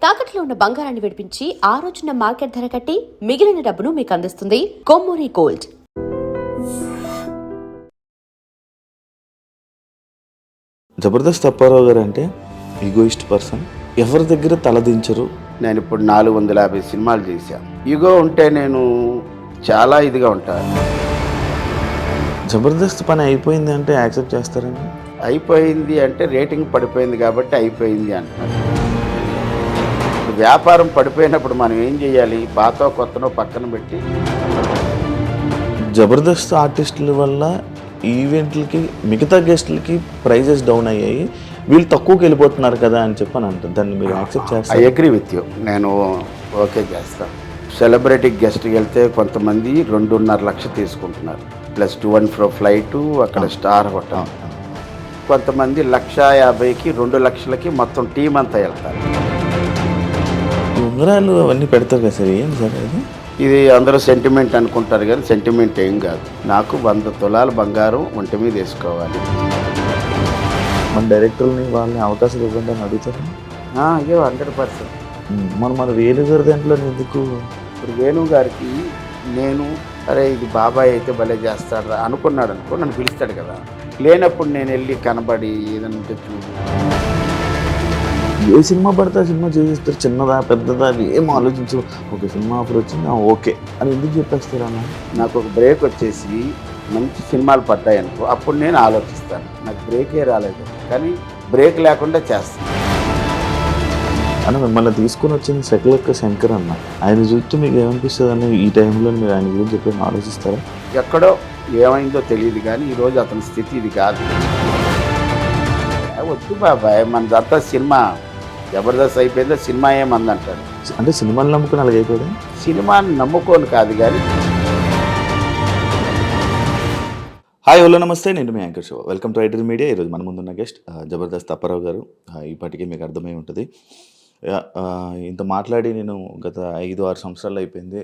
తాకట్లో ఉన్న బంగారాన్ని విడిపించి ఆ రోజున మార్కెట్ ధర కట్టి మిగిలిన డబ్బును మీకు అందిస్తుంది కొమ్మూరి గోల్డ్. జబర్దస్త్ అప్పారావు గారు అంటే ఈగోయిస్ట్ పర్సన్, ఎవరి దగ్గర తలదించరు. నేను ఇప్పుడు 450 సినిమాలు చేశాను. ఈగో ఉంటే నేను చాలా ఇదిగా ఉంటాను. జబర్దస్త్ పని అయిపోయింది అంటే యాక్సెప్ట్ చేస్తారండి? అయిపోయింది అంటే రేటింగ్ పడిపోయింది కాబట్టి అయిపోయింది అంటున్నారు. వ్యాపారం పడిపోయినప్పుడు మనం ఏం చేయాలి? పాత కొత్తనో పక్కన పెట్టి. జబర్దస్త్ ఆర్టిస్టుల వల్ల ఈవెంట్లకి మిగతా గెస్టులకి ప్రైజెస్ డౌన్ అయ్యాయి, వీళ్ళు తక్కువకి వెళ్ళిపోతున్నారు కదా అని చెప్పని అంటారు. దాన్ని మీరు యాక్సెప్ట్ చేస్తారు? I agree with you. నేను ఓకే చేస్తాను. సెలబ్రిటీ గెస్ట్కి వెళ్తే కొంతమంది 2.5 లక్షలు తీసుకుంటున్నారు, ప్లస్ 2 and fro ఫ్లైటు, అక్కడ స్టార్ హోటల్. కొంతమంది 1,50,000కి 2 లక్షలకి మొత్తం టీం అంతా వెళ్తారు. ఉంగరాలు అవన్నీ పెడతారు కదా సార్, ఏం సార్ అది? ఇది అందరూ సెంటిమెంట్ అనుకుంటారు కానీ సెంటిమెంట్ ఏం కాదు. నాకు 100 తులాల బంగారం ఒంటి మీద వేసుకోవాలి. మన డైరెక్టర్ని వాళ్ళని అవకాశం ఇవ్వండి అని అడుగుతారు. అయ్యో 100%. మన వేణు గారి దాంట్లో ఎందుకు? ఇప్పుడు వేణు గారికి నేను అరే ఇది బాబాయ్ అయితే భలే చేస్తాడు అనుకున్నాడు అనుకో, నన్ను పిలుస్తాడు కదా. లేనప్పుడు నేను వెళ్ళి కనబడి ఏదైనా చూడు, ఏ సినిమా పడితే ఆ సినిమా చేసేస్తారు, చిన్నదా పెద్దదా అది ఏం ఆలోచించు. ఒక సినిమా ఆఫర్ వచ్చింది ఓకే అని ఎందుకు చెప్పేస్తారా? నాకు ఒక బ్రేక్ వచ్చేసి మంచి సినిమాలు పడ్డాయి అనుకో, అప్పుడు నేను ఆలోచిస్తాను. నాకు బ్రేకే రాలేదు కానీ బ్రేక్ లేకుండా చేస్తాను. అని మిమ్మల్ని తీసుకుని వచ్చింది సెకలక్క శంకర్ అన్న, ఆయన చూస్తే మీకు ఏమనిపిస్తుంది అని ఈ టైంలో మీరు ఆయన గురించి చెప్పి ఆలోచిస్తారా? ఎక్కడో ఏమైందో తెలియదు కానీ ఈరోజు అతని స్థితి ఇది కాదు. వద్దు బాబాయ్, మనదంతా సినిమా జబర్దస్త్ అయిపోయిందో సినిమా ఏమందంటాడు. అంటే సినిమాని నమ్ముకుని అలాగ అయిపోయింది. సినిమాని నమ్ముకోను కాదు కానీ. హాయ్ హలో నమస్తే, నేను మీ యాంకర్ షో. Welcome to iDream media. ఈరోజు మన ముందున్న గెస్ట్ జబర్దస్త్ అప్పారావు గారు. ఇప్పటికీ మీకు అర్థమై ఉంటుంది. ఇంత మాట్లాడి నేను గత 5-6 సంవత్సరాలు అయిపోయింది.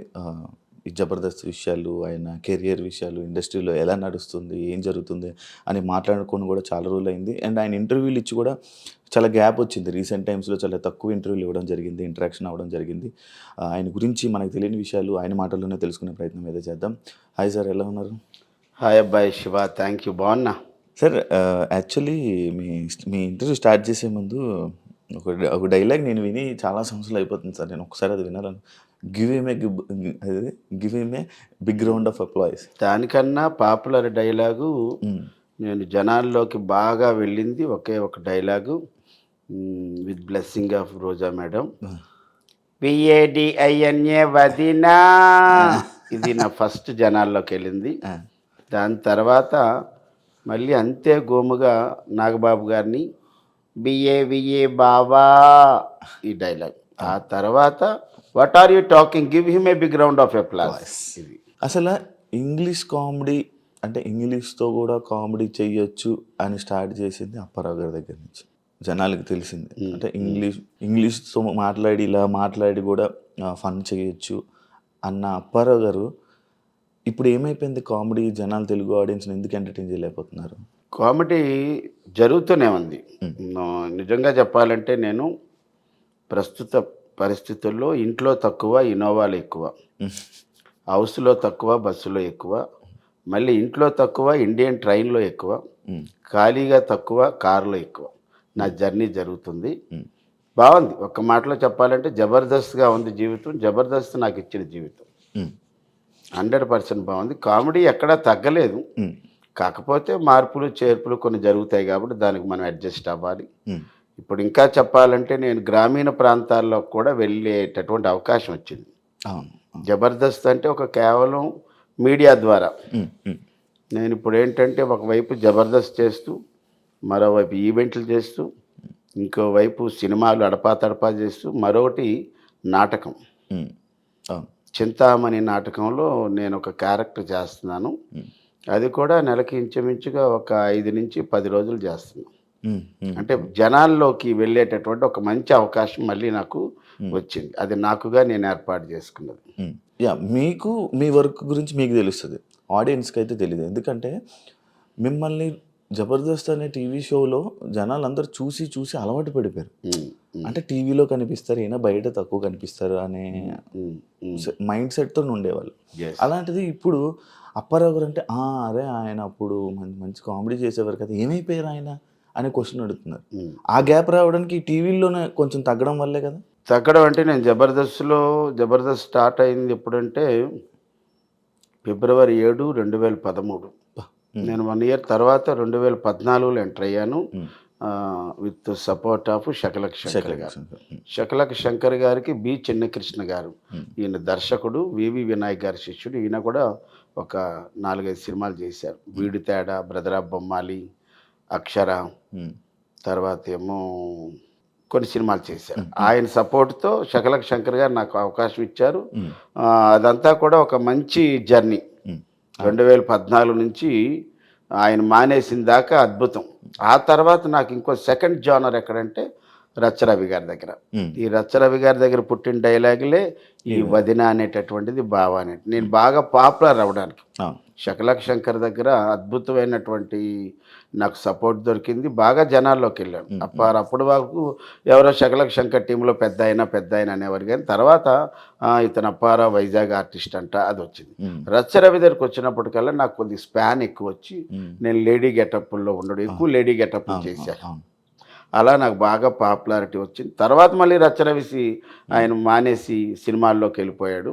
ఈ జబర్దస్త్ విషయాలు, ఆయన కెరియర్ విషయాలు, ఇండస్ట్రీలో ఎలా నడుస్తుంది, ఏం జరుగుతుంది అని మాట్లాడుకొని కూడా చాలా రోజులు అయింది. అండ్ ఆయన ఇంటర్వ్యూలు ఇచ్చి కూడా చాలా గ్యాప్ వచ్చింది. రీసెంట్ టైమ్స్లో చాలా తక్కువ ఇంటర్వ్యూలు ఇవ్వడం జరిగింది, ఇంటరాక్షన్ అవ్వడం జరిగింది. ఆయన గురించి మనకు తెలియని విషయాలు ఆయన మాటల్లోనే తెలుసుకునే ప్రయత్నం ఏదో చేద్దాం. హాయ్ సార్, ఎలా ఉన్నారు? హాయ్ అబ్బాయి శివ, థ్యాంక్ యూ, బాగున్నా సార్. యాక్చువల్లీ మీ ఇంటర్వ్యూ స్టార్ట్ చేసే ముందు ఒక డైలాగ్ నేను విని చాలా సంవత్సరాలు అయిపోతుంది సార్. నేను ఒకసారి అది వినాలను. Give him a big round of applause. దానికన్నా పాపులర్ డైలాగు నేను జనాల్లోకి బాగా వెళ్ళింది ఒకే ఒక dialogue, with blessing of Roja madam, PADINA వదినా. ఇది నా ఫస్ట్ జనాల్లోకి వెళ్ళింది. దాని తర్వాత మళ్ళీ అంతే గోముగా నాగబాబు గారిని BAVA బావా, ఈ డైలాగ్. ఆ తర్వాత what are you talking, give him a big round of applause. ఇది అసలు ఇంగ్లీష్ కామెడీ అంటే ఇంగ్లీష్తో కూడా కామెడీ చెయ్యొచ్చు అని స్టార్ట్ చేసింది అప్పారావు గారి దగ్గర నుంచి జనాలకి తెలిసింది. అంటే ఇంగ్లీష్తో మాట్లాడి ఇలా మాట్లాడి కూడా ఫన్ చేయొచ్చు అన్న అప్పారావు గారు ఇప్పుడు ఏమైపోయింది? కామెడీ జనాలు తెలుగు ఆడియన్స్ని ఎందుకు ఎంటర్టైన్ చేయలేకపోతున్నారు? కామెడీ జరుగుతూనే ఉంది. నిజంగా చెప్పాలంటే నేను ప్రస్తుత పరిస్థితుల్లో ఇంట్లో తక్కువ, ఇన్నోవాలు ఎక్కువ, హౌస్లో తక్కువ, బస్సులో ఎక్కువ, మళ్ళీ ఇంట్లో తక్కువ, ఇండియన్ ట్రైన్లో ఎక్కువ, ఖాళీగా తక్కువ, కారులో ఎక్కువ. నా జర్నీ జరుగుతుంది. బాగుంది. ఒక్క మాటలో చెప్పాలంటే జబర్దస్త్గా ఉంది జీవితం. జబర్దస్త్ నాకు ఇచ్చిన జీవితం 100% బాగుంది. కామెడీ ఎక్కడా తగ్గలేదు, కాకపోతే మార్పులు చేర్పులు కొన్ని జరుగుతాయి కాబట్టి దానికి మనం అడ్జస్ట్ అవ్వాలి. ఇప్పుడు ఇంకా చెప్పాలంటే నేను గ్రామీణ ప్రాంతాల్లో కూడా వెళ్ళేటటువంటి అవకాశం వచ్చింది. జబర్దస్త్ అంటే ఒక కేవలం మీడియా ద్వారా. నేను ఇప్పుడు ఏంటంటే ఒకవైపు జబర్దస్త్ చేస్తూ, మరోవైపు ఈవెంట్లు చేస్తూ, ఇంకోవైపు సినిమాలు అడపా చేస్తూ, మరొకటి నాటకం. చింతామణి నాటకంలో నేను ఒక క్యారెక్టర్ చేస్తున్నాను. అది కూడా నెలకి ఇంచుమించుగా ఒక 5 నుంచి 10 రోజులు చేస్తున్నాను. అంటే జనాల్లోకి వెళ్ళేటటువంటి ఒక మంచి అవకాశం మళ్ళీ నాకు వచ్చింది. అది నాకుగా నేను ఏర్పాటు చేసుకున్నది. మీకు మీ వర్క్ గురించి మీకు తెలుస్తుంది, ఆడియన్స్కి అయితే తెలియదు. ఎందుకంటే మిమ్మల్ని జబర్దస్త్ అనే టీవీ షోలో జనాలు అందరూ చూసి అలవాటు పడిపోయారు. అంటే టీవీలో కనిపిస్తారు ఈయన బయట తక్కువ కనిపిస్తారు అనే మైండ్ సెట్తో ఉండేవాళ్ళు. Yes. అలాంటిది ఇప్పుడు అప్పారావు గారు అంటే అరే ఆయన అప్పుడు మంచి కామెడీ చేసేవారు కదా, ఏమైపోయారు ఆయన అనే క్వశ్చన్ అడుగుతున్నారు. ఆ గ్యాప్ రావడానికి టీవీల్లోనే కొంచెం తగ్గడం వల్లే కదా. తగ్గడం అంటే నేను జబర్దస్త్ స్టార్ట్ అయింది ఎప్పుడంటే ఫిబ్రవరి 7, 2013. నేను 1 ఇయర్ తర్వాత 2014లో ఎంటర్ అయ్యాను with support of Shakalaka Shankar గారు. శకలక్ శంకర్ గారికి బి చిన్నకృష్ణ గారు, ఈయన దర్శకుడు, వివి వినాయక్ గారి శిష్యుడు. ఈయన కూడా ఒక 4-5 సినిమాలు చేశారు. వీడి తేడా, బ్రదర్ ఆఫ్ బొమ్మాలి, అక్షర, తర్వాత ఏమో కొన్ని సినిమాలు చేశారు. ఆయన సపోర్ట్తో శకలక్ శంకర్ గారు నాకు అవకాశం ఇచ్చారు. అదంతా కూడా ఒక మంచి జర్నీ. 2014 నుంచి ఆయన మానేసిన దాకా అద్భుతం. ఆ తర్వాత నాకు ఇంకో సెకండ్ జానర్ ఎక్కడంటే రచ్చరవి గారి దగ్గర. ఈ రచ్చరవి గారి దగ్గర పుట్టిన డైలాగులే ఈ వదిన అనేటటువంటిది బావ అనేటి. నేను బాగా పాపులర్ అవ్వడానికి శకలక్ శంకర్ దగ్గర అద్భుతమైనటువంటి నాకు సపోర్ట్ దొరికింది. బాగా జనాల్లోకి వెళ్ళాను. అప్పుడు వరకు ఎవరో శకలక్ శంకర్ టీంలో పెద్ద ఆయన అనేవారు, కానీ తర్వాత ఇతను అప్పారావు వైజాగ్ ఆర్టిస్ట్ అంట అది వచ్చింది. రచ్చరవి దగ్గరికి వచ్చినప్పటికల్లా నాకు కొద్ది స్పాన్ ఎక్కువ వచ్చి నేను లేడీ గెటప్లో ఉండడం, ఎక్కువ లేడీ గెటప్ చేశాను. అలా నాకు బాగా పాపులారిటీ వచ్చింది. తర్వాత మళ్ళీ రచ్చరవి ఆయన మానేసి సినిమాల్లోకి వెళ్ళిపోయాడు.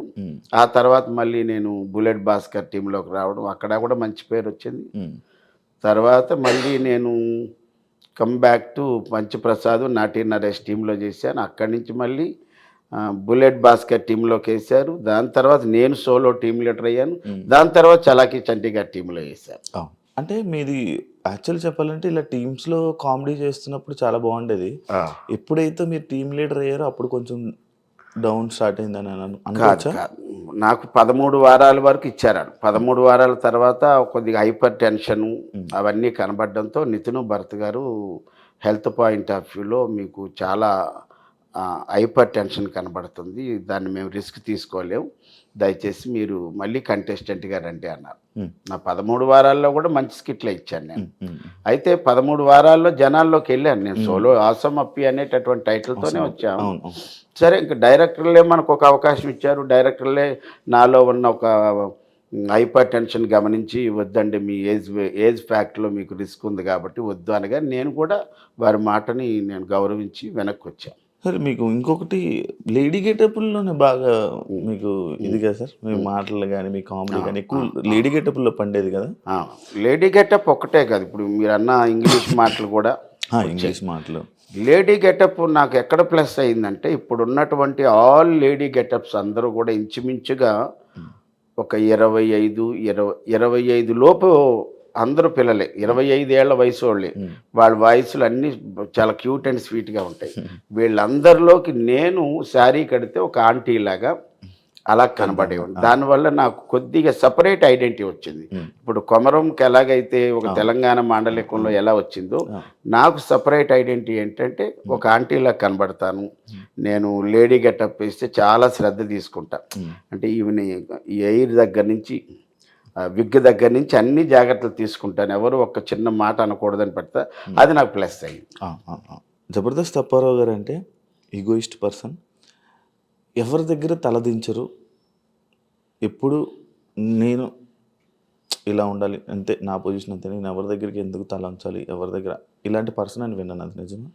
ఆ తర్వాత మళ్ళీ నేను బుల్లెట్ భాస్కర్ టీంలోకి రావడం, అక్కడ కూడా మంచి పేరు వచ్చింది. తర్వాత మళ్ళీ నేను కమ్ బ్యాక్ టు పంచప్రసాద్, నాటి నరేష్ టీంలో చేశాను. అక్కడి నుంచి మళ్ళీ బుల్లెట్ భాస్కర్ టీంలోకి వేశారు. దాని తర్వాత నేను సోలో టీం లీడర్ అయ్యాను. దాని తర్వాత చలాకీ చంటి గారి టీంలో వేశాను. అంటే మీది యాక్చువల్ చెప్పాలంటే ఇలా టీమ్స్లో కామెడీ చేస్తున్నప్పుడు చాలా బాగుండేది. ఎప్పుడైతే మీరు టీమ్ లీడర్ అయ్యారో అప్పుడు కొంచెం డౌన్ స్టార్ట్ అయిందని అనుకోవచ్చా? నాకు 13 వారాల వరకు ఇచ్చారు. 13 వారాల తర్వాత కొద్దిగా హైపర్ టెన్షన్ అవన్నీ కనబడడంతో నితిన్ భరత్ గారు హెల్త్ పాయింట్ ఆఫ్ వ్యూలో మీకు చాలా హైపర్ టెన్షన్ కనబడుతుంది, దాన్ని మేము రిస్క్ తీసుకోలేము, దయచేసి మీరు మళ్ళీ కంటెస్టెంట్గా రండి అన్నారు. నా 13 వారాల్లో కూడా మంచి స్కిట్లు ఇచ్చాను నేను. అయితే 13 వారాల్లో జనాల్లోకి వెళ్ళాను నేను. సోలో ఆసమ్ అప్పి అనేటటువంటి టైటిల్తోనే వచ్చాము. సరే, ఇంకా డైరెక్టర్లే మనకు ఒక అవకాశం ఇచ్చారు. డైరెక్టర్లే నాలో ఉన్న ఒక హైపర్ టెన్షన్ గమనించి వద్దండి, మీ ఏజ్ ఫ్యాక్ట్లో మీకు రిస్క్ ఉంది కాబట్టి వద్దు అనగా నేను కూడా వారి మాటని నేను గౌరవించి వెనక్కి వచ్చాను. సరే, మీకు ఇంకొకటి లేడీ గెటప్లోనే బాగా మీకు ఇది కదా సార్, మీ మాటలు కానీ మీ కామెడీ కానీ ఎక్కువ లేడీ గెటప్లో పండేది కదా. లేడీ గెటప్ ఒక్కటే కాదు, ఇప్పుడు మీరు అన్న ఇంగ్లీష్ మాటలు కూడా ఇంగ్లీష్ మాటలు. లేడీ గెటప్ నాకు ఎక్కడ ప్లస్ అయిందంటే, ఇప్పుడు ఉన్నటువంటి ఆల్ లేడీ గెటప్స్ అందరూ కూడా ఇంచుమించుగా ఒక 25 లోపు అందరూ పిల్లలే, 25 ఏళ్ల వయసు వాళ్ళే. వాళ్ళ వాయిస్లు అన్నీ చాలా క్యూట్ అండ్ స్వీట్గా ఉంటాయి. వీళ్ళందరిలోకి నేను శారీ కడితే ఒక ఆంటీ లాగా అలా కనబడేవాడు. దానివల్ల నాకు కొద్దిగా సపరేట్ ఐడెంటిటీ వచ్చింది. ఇప్పుడు కొమరంకి ఎలాగైతే ఒక తెలంగాణ మాండలికంలో ఎలా వచ్చిందో, నాకు సపరేట్ ఐడెంటిటీ ఏంటంటే ఒక ఆంటీలా కనబడతాను. నేను లేడీ గెటప్ వేస్తే చాలా శ్రద్ధ తీసుకుంటా. అంటే ఈవెన్ ఈ ఎయిర్ దగ్గర నుంచి విగ్ దగ్గర నుంచి అన్ని జాగ్రత్తలు తీసుకుంటాను. ఎవరు ఒక చిన్న మాట అనకూడదని పెడతా, అది నాకు ప్లస్ అయ్యింది. జబర్దస్త్ అప్పారావు గారు అంటే ఈగోయిస్ట్ పర్సన్, ఎవరి దగ్గర తలదించరు. ఎప్పుడు నేను ఇలా ఉండాలి అంతే, నా పొజిషన్ అంతే, నేను ఎవరి దగ్గరికి ఎందుకు తల ఉంచాలి, ఎవరి దగ్గర ఇలాంటి పర్సన్ అని విన్నాను. అది నిజమా?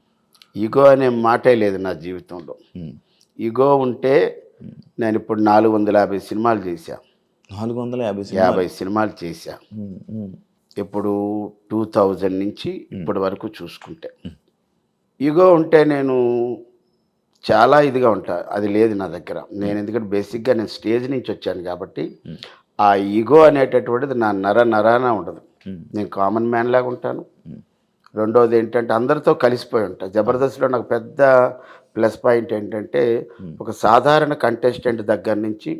ఈగో అనే మాటే లేదు నా జీవితంలో. ఈగో ఉంటే నేను ఇప్పుడు 450 సినిమాలు చేశా. 450 సినిమాలు చేశా. ఇప్పుడు 2000 నుంచి ఇప్పటి వరకు చూసుకుంటే. ఈగో ఉంటే నేను చాలా ఇదిగా ఉంటా, అది లేదు నా దగ్గర. నేను ఎందుకంటే బేసిక్గా నేను స్టేజ్ నుంచి వచ్చాను కాబట్టి ఆ ఈగో అనేటటువంటిది నా నరాన ఉండదు. నేను కామన్ మ్యాన్ లాగా ఉంటాను. రెండోది ఏంటంటే అందరితో కలిసిపోయి ఉంటా. జబర్దస్త్లో నాకు పెద్ద ప్లస్ పాయింట్ ఏంటంటే, ఒక సాధారణ కంటెస్టెంట్ దగ్గర నుంచి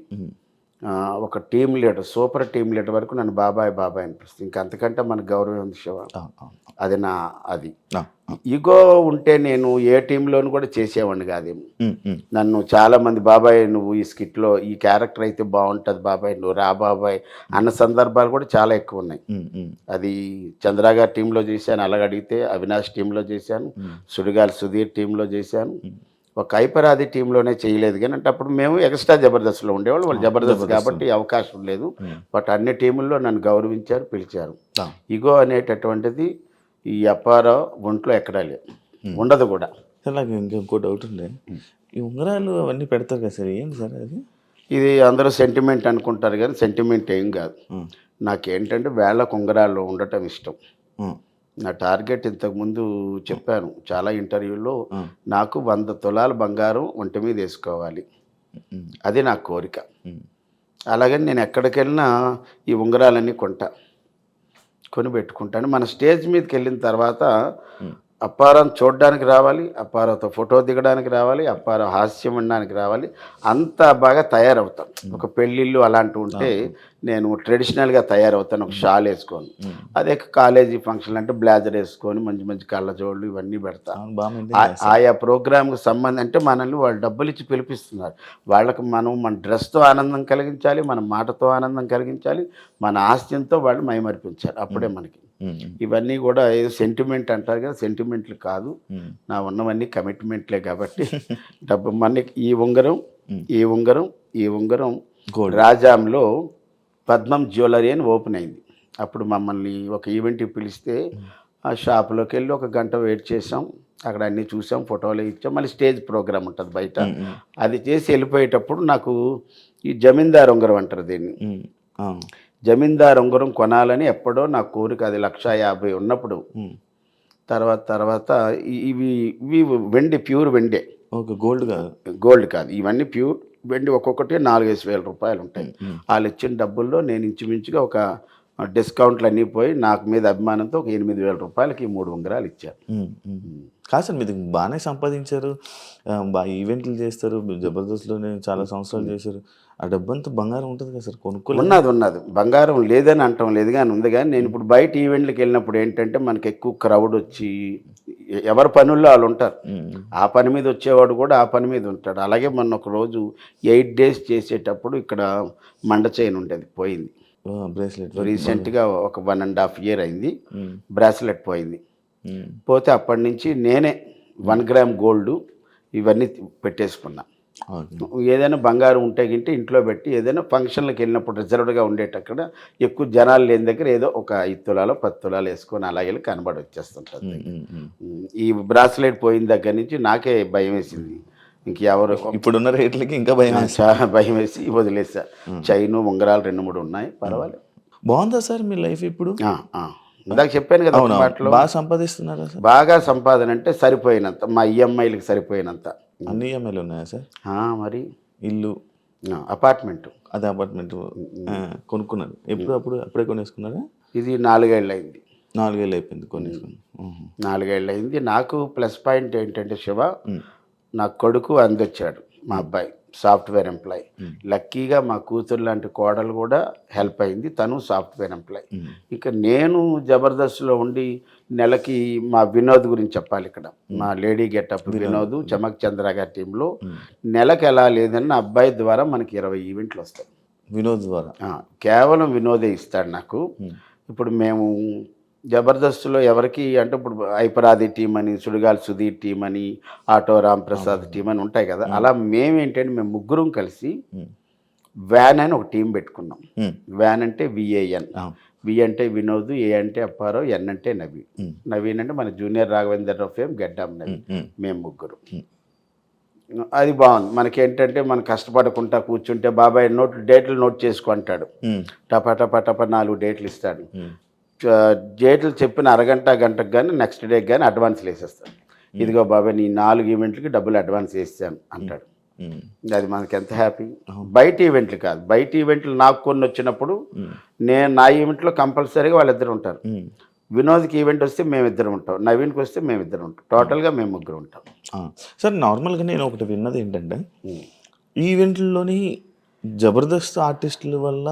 ఒక team leader, super team leader వరకు నన్ను బాబాయ్ బాబాయ్ అనిపిస్తుంది. ఇంకా అంతకంటే మనకు గౌరవం ఉంది శివ. అది అది ఈగో ఉంటే నేను ఏ టీంలోనూ కూడా చేసేవాడిని కాదేమో. నన్ను చాలామంది బాబాయ్ నువ్వు ఈ స్కిట్లో ఈ క్యారెక్టర్ అయితే బాగుంటుంది బాబాయ్, నువ్వు రా బాబాయ్ అన్న సందర్భాలు కూడా చాలా ఎక్కువ ఉన్నాయి. అది చంద్ర గారి టీంలో చేశాను, అలాగ అడిగితే అవినాష్ టీంలో చేశాను, సుడిగాలి సుధీర్ టీంలో చేశాను, ఒక ఐపరాది టీంలోనే చేయలేదు. కానీ అంటే అప్పుడు మేము ఎక్స్ట్రా జబర్దస్త్లో ఉండేవాళ్ళు, వాళ్ళు జబర్దస్త్ కాబట్టి అవకాశం లేదు. బట్ అన్ని టీముల్లో నన్ను గౌరవించారు, పిలిచారు. ఈగో అనేటటువంటిది ఈ అప్పారావు ఒంట్లో ఎక్కడా లేదు, ఉండదు కూడా. నాకు ఇంకో డౌట్ ఉండే, ఈ ఉంగరాలు అవన్నీ పెడతారు కదా సార్, ఏంటి సార్ అది? ఇది అందరూ సెంటిమెంట్ అనుకుంటారు కానీ సెంటిమెంట్ ఏం కాదు. నాకేంటంటే వేళ్ళకు ఉంగరాలు ఉండటం ఇష్టం. నా టార్గెట్ ఇంతకుముందు చెప్పాను చాలా ఇంటర్వ్యూలో, నాకు 100 తులాల బంగారం ఒంటి మీద వేసుకోవాలి, అది నా కోరిక. అలాగని నేను ఎక్కడికి వెళ్ళినా ఈ ఉంగరాలన్నీ కొని పెట్టుకుంటాను. మన స్టేజ్ మీదకి వెళ్ళిన తర్వాత అప్పారావు చూడడానికి రావాలి, అప్పారావుతో ఫోటో దిగడానికి రావాలి, అప్పారావు హాస్యం ఉండడానికి రావాలి, అంత బాగా తయారవుతాం. ఒక పెళ్ళిళ్ళు అలాంటివి ఉంటే నేను ట్రెడిషనల్గా తయారవుతాను, ఒక షాల్ వేసుకొని. అదే కాలేజీ ఫంక్షన్ అంటే బ్లేజర్ వేసుకొని మంచి మంచి కళ్ళజోళ్ళు ఇవన్నీ పెడతాను. ఆయా ప్రోగ్రామ్కి సంబంధం అంటే మనల్ని వాళ్ళు డబ్బులు ఇచ్చి పిలిపిస్తున్నారు, వాళ్ళకి మనం మన డ్రెస్తో ఆనందం కలిగించాలి, మన మాటతో ఆనందం కలిగించాలి, మన ఆస్తితో వాళ్ళు మైమరిపించాలి. అప్పుడే మనకి ఇవన్నీ కూడా ఏదో సెంటిమెంట్ అంటారు కదా, సెంటిమెంట్లు కాదు, నా ఉన్నవన్నీ కమిట్మెంట్లే. కాబట్టి డబ్బు మనకి ఈ ఉంగరం రాజాంలో పద్మం జ్యువెలరీ అని ఓపెన్ అయింది. అప్పుడు మమ్మల్ని ఒక ఈవెంట్కి పిలిస్తే ఆ షాప్లోకి వెళ్ళి 1 గంట వెయిట్ చేసాం, అక్కడ అన్నీ చూసాం, ఫోటోలు ఇచ్చాం. మళ్ళీ స్టేజ్ ప్రోగ్రామ్ ఉంటుంది బయట, అది చేసి వెళ్ళిపోయేటప్పుడు నాకు ఈ జమీందార్ ఉంగరం అంటారు దీన్ని, జమీందార్ ఉంగరం కొనాలని ఎప్పుడో నా కోరిక. అది 1,50,000 ఉన్నప్పుడు. తర్వాత ఇవి వెండి, ప్యూర్ వెండే, గోల్డ్ కాదు, ఇవన్నీ ప్యూర్ వెండి. ఒక్కొక్కటి 4,000-5,000 రూపాయలు ఉంటాయి. వాళ్ళు ఇచ్చిన డబ్బుల్లో నేను ఇంచుమించుగా ఒక డిస్కౌంట్లు అన్నీ పోయి నాకు మీద అభిమానంతో ఒక 8,000 రూపాయలకి ఈ 3 ఉంగరాలు ఇచ్చారు. కాదు సార్, మీరు బాగానే సంపాదించారు, బాగా ఈవెంట్లు చేస్తారు, జబర్దస్త్లోనే చాలా సంవత్సరాలు చేశారు, ఆ డబ్బంతా బంగారం ఉంటుంది కదా సార్, ఉన్నది బంగారం లేదని అంటాం లేదు కానీ ఉంది. కానీ నేను ఇప్పుడు బయట ఈవెంట్లకు వెళ్ళినప్పుడు ఏంటంటే మనకి ఎక్కువ క్రౌడ్ వచ్చి ఎవరి పనుల్లో వాళ్ళు ఉంటారు, ఆ పని మీద వచ్చేవాడు కూడా ఆ పని మీద ఉంటాడు. అలాగే మొన్న ఒక రోజు 8 days చేసేటప్పుడు ఇక్కడ మండ చైన్ ఉండేది, పోయింది బ్రేస్లెట్. రీసెంట్గా ఒక 1.5 year అయింది, బ్రాస్లెట్ పోయింది. పోతే అప్పటి నుంచి నేనే 1 gram గోల్డ్ ఇవన్నీ పెట్టేసుకున్నా. ఏదైనా బంగారం ఉంటే గింటే ఇంట్లో పెట్టి ఏదైనా ఫంక్షన్లకు వెళ్ళినప్పుడు రిజర్వ్డ్గా ఉండేటక్కడ ఎక్కువ జనాలు లేని దగ్గర ఏదో ఒక 5 తులాలు 10 తులాలు వేసుకొని అలా వెళ్ళి కనబడి వచ్చేస్తుంటుంది. ఈ బ్రాస్లెట్ పోయిన దగ్గర నుంచి నాకే భయం వేసింది, ఇంకెవరు ఇప్పుడున్న రేట్లకి ఇంకా చాలా భయం వేసి వదిలేసా. చైను ఉంగరాలు 2-3 ఉన్నాయి, పర్వాలేదు. బాగుందా సార్ మీ లైఫ్ ఇప్పుడు? ఇందాక చెప్పాను కదా, బాగా సంపాదిస్తున్నారా సార్? బాగా సంపాదన అంటే సరిపోయినంత, మా ఈఎంఐలకు సరిపోయినంత. అన్ని ఈఎంఐలు ఉన్నాయా సార్? మరి ఇల్లు, అపార్ట్మెంట్, అదే అపార్ట్మెంట్ కొనుక్కున్నారు అప్పుడే కొనేసుకున్నారా? ఇది 4 ఏళ్ళు అయింది. 4 ఏళ్ళు అయిపోయింది కొనేసుకుని. 4 ఏళ్ళు అయింది. నాకు ప్లస్ పాయింట్ ఏంటంటే శివ, నా కొడుకు అందొచ్చాడు, మా అబ్బాయి సాఫ్ట్వేర్ ఎంప్లాయ్. లక్కీగా మా కూతురు లాంటి కోడలు కూడా హెల్ప్ అయింది, తను సాఫ్ట్వేర్ ఎంప్లాయ్. ఇక నేను జబర్దస్త్లో ఉండి నెలకి మా వినోద్ గురించి చెప్పాలి ఇక్కడ. మా లేడీ గెటప్ వినోద్, చమక్ చంద్ర గారి టీంలో నెలకు ఎలా లేదని నా అబ్బాయి ద్వారా మనకి 20 ఈవెంట్లు వస్తాయి. వినోద్ ద్వారా కేవలం వినోదే ఇస్తాడు నాకు. ఇప్పుడు మేము జబర్దస్త్లో ఎవరికి అంటే ఇప్పుడు ఐపరాది టీం అని, సుడిగాలి సుధీర్ టీం అని, ఆటో రామ్ ప్రసాద్ టీం అని ఉంటాయి కదా, అలా మేమేంటంటే మేము ముగ్గురం కలిసి వ్యాన్ అని ఒక టీం పెట్టుకున్నాం. వ్యాన్ అంటే VAN, వి అంటే వినోద్, ఏ అంటే అప్పారావు, ఎన్ అంటే నవీన్ అంటే మన జూనియర్ రాఘవేంద్ర ఫేమ్ గడ్డం నవీన్, మేము ముగ్గురు. అది బాగుంది. మనకేంటంటే మనం కష్టపడకుండా కూర్చుంటే బాబాయ్ డేట్లు నోట్ చేసుకుంటాడు, టపా 4 డేట్లు ఇస్తాడు. డేట్లు చెప్పిన అరగంట గంటకు కానీ నెక్స్ట్ డేకి కానీ అడ్వాన్స్లు వేసేస్తాడు. ఇదిగో బాబాయ్ నీ 4 ఈవెంట్లకి డబ్బులు అడ్వాన్స్ వేసాను అంటాడు. అది మనకి ఎంత హ్యాపీ. బయట ఈవెంట్లు కాదు, బయట ఈవెంట్లు నాకు కొన్ని వచ్చినప్పుడు నా ఈవెంట్లో కంపల్సరీగా వాళ్ళిద్దరు ఉంటారు. వినోద్కి ఈవెంట్ వస్తే మేమిద్దరం ఉంటాం, నవీన్కి వస్తే మేమిద్దరం ఉంటాం, టోటల్గా మేము ముగ్గురు ఉంటాం. సార్ నార్మల్గా నేను ఒకటి విన్నది ఏంటంటే ఈవెంట్లలోని జబర్దస్త్ ఆర్టిస్టుల వల్ల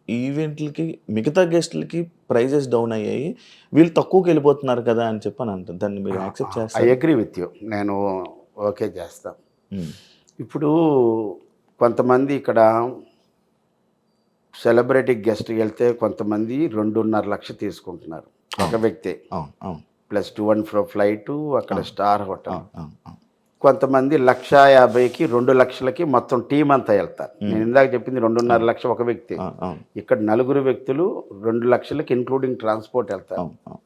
ఈవెంట్లకి మిగతా గెస్టులకి ప్రైజెస్ డౌన్ అయ్యాయి, వీళ్ళు తక్కువకి వెళ్ళిపోతున్నారు కదా అని చెప్పని అంటారు. దాన్ని మీరు యాక్సెప్ట్ ఐ చేస్తారు? అగ్రీ విత్ యూ, నేను ఓకే చేస్తాను. ఇప్పుడు కొంతమంది ఇక్కడ సెలబ్రిటీ గెస్ట్ వెళ్తే కొంతమంది 2.5 లక్షలు తీసుకుంటున్నారు ఒక వ్యక్తి, అవును అవును plus to and fro flight, అక్కడ స్టార్ హోటల్. అవును అవును. కొంతమంది 1,50,000కి 2 లక్షలకి మొత్తం టీం అంతా వెళ్తారు. నేను ఇందాక చెప్పింది 2.5 లక్షలు ఒక వ్యక్తి, అవును ఇక్కడ 4 వ్యక్తులు 2 లక్షలకి ఇంక్లూడింగ్ ట్రాన్స్పోర్ట్ వెళ్తారు. అవును అవును.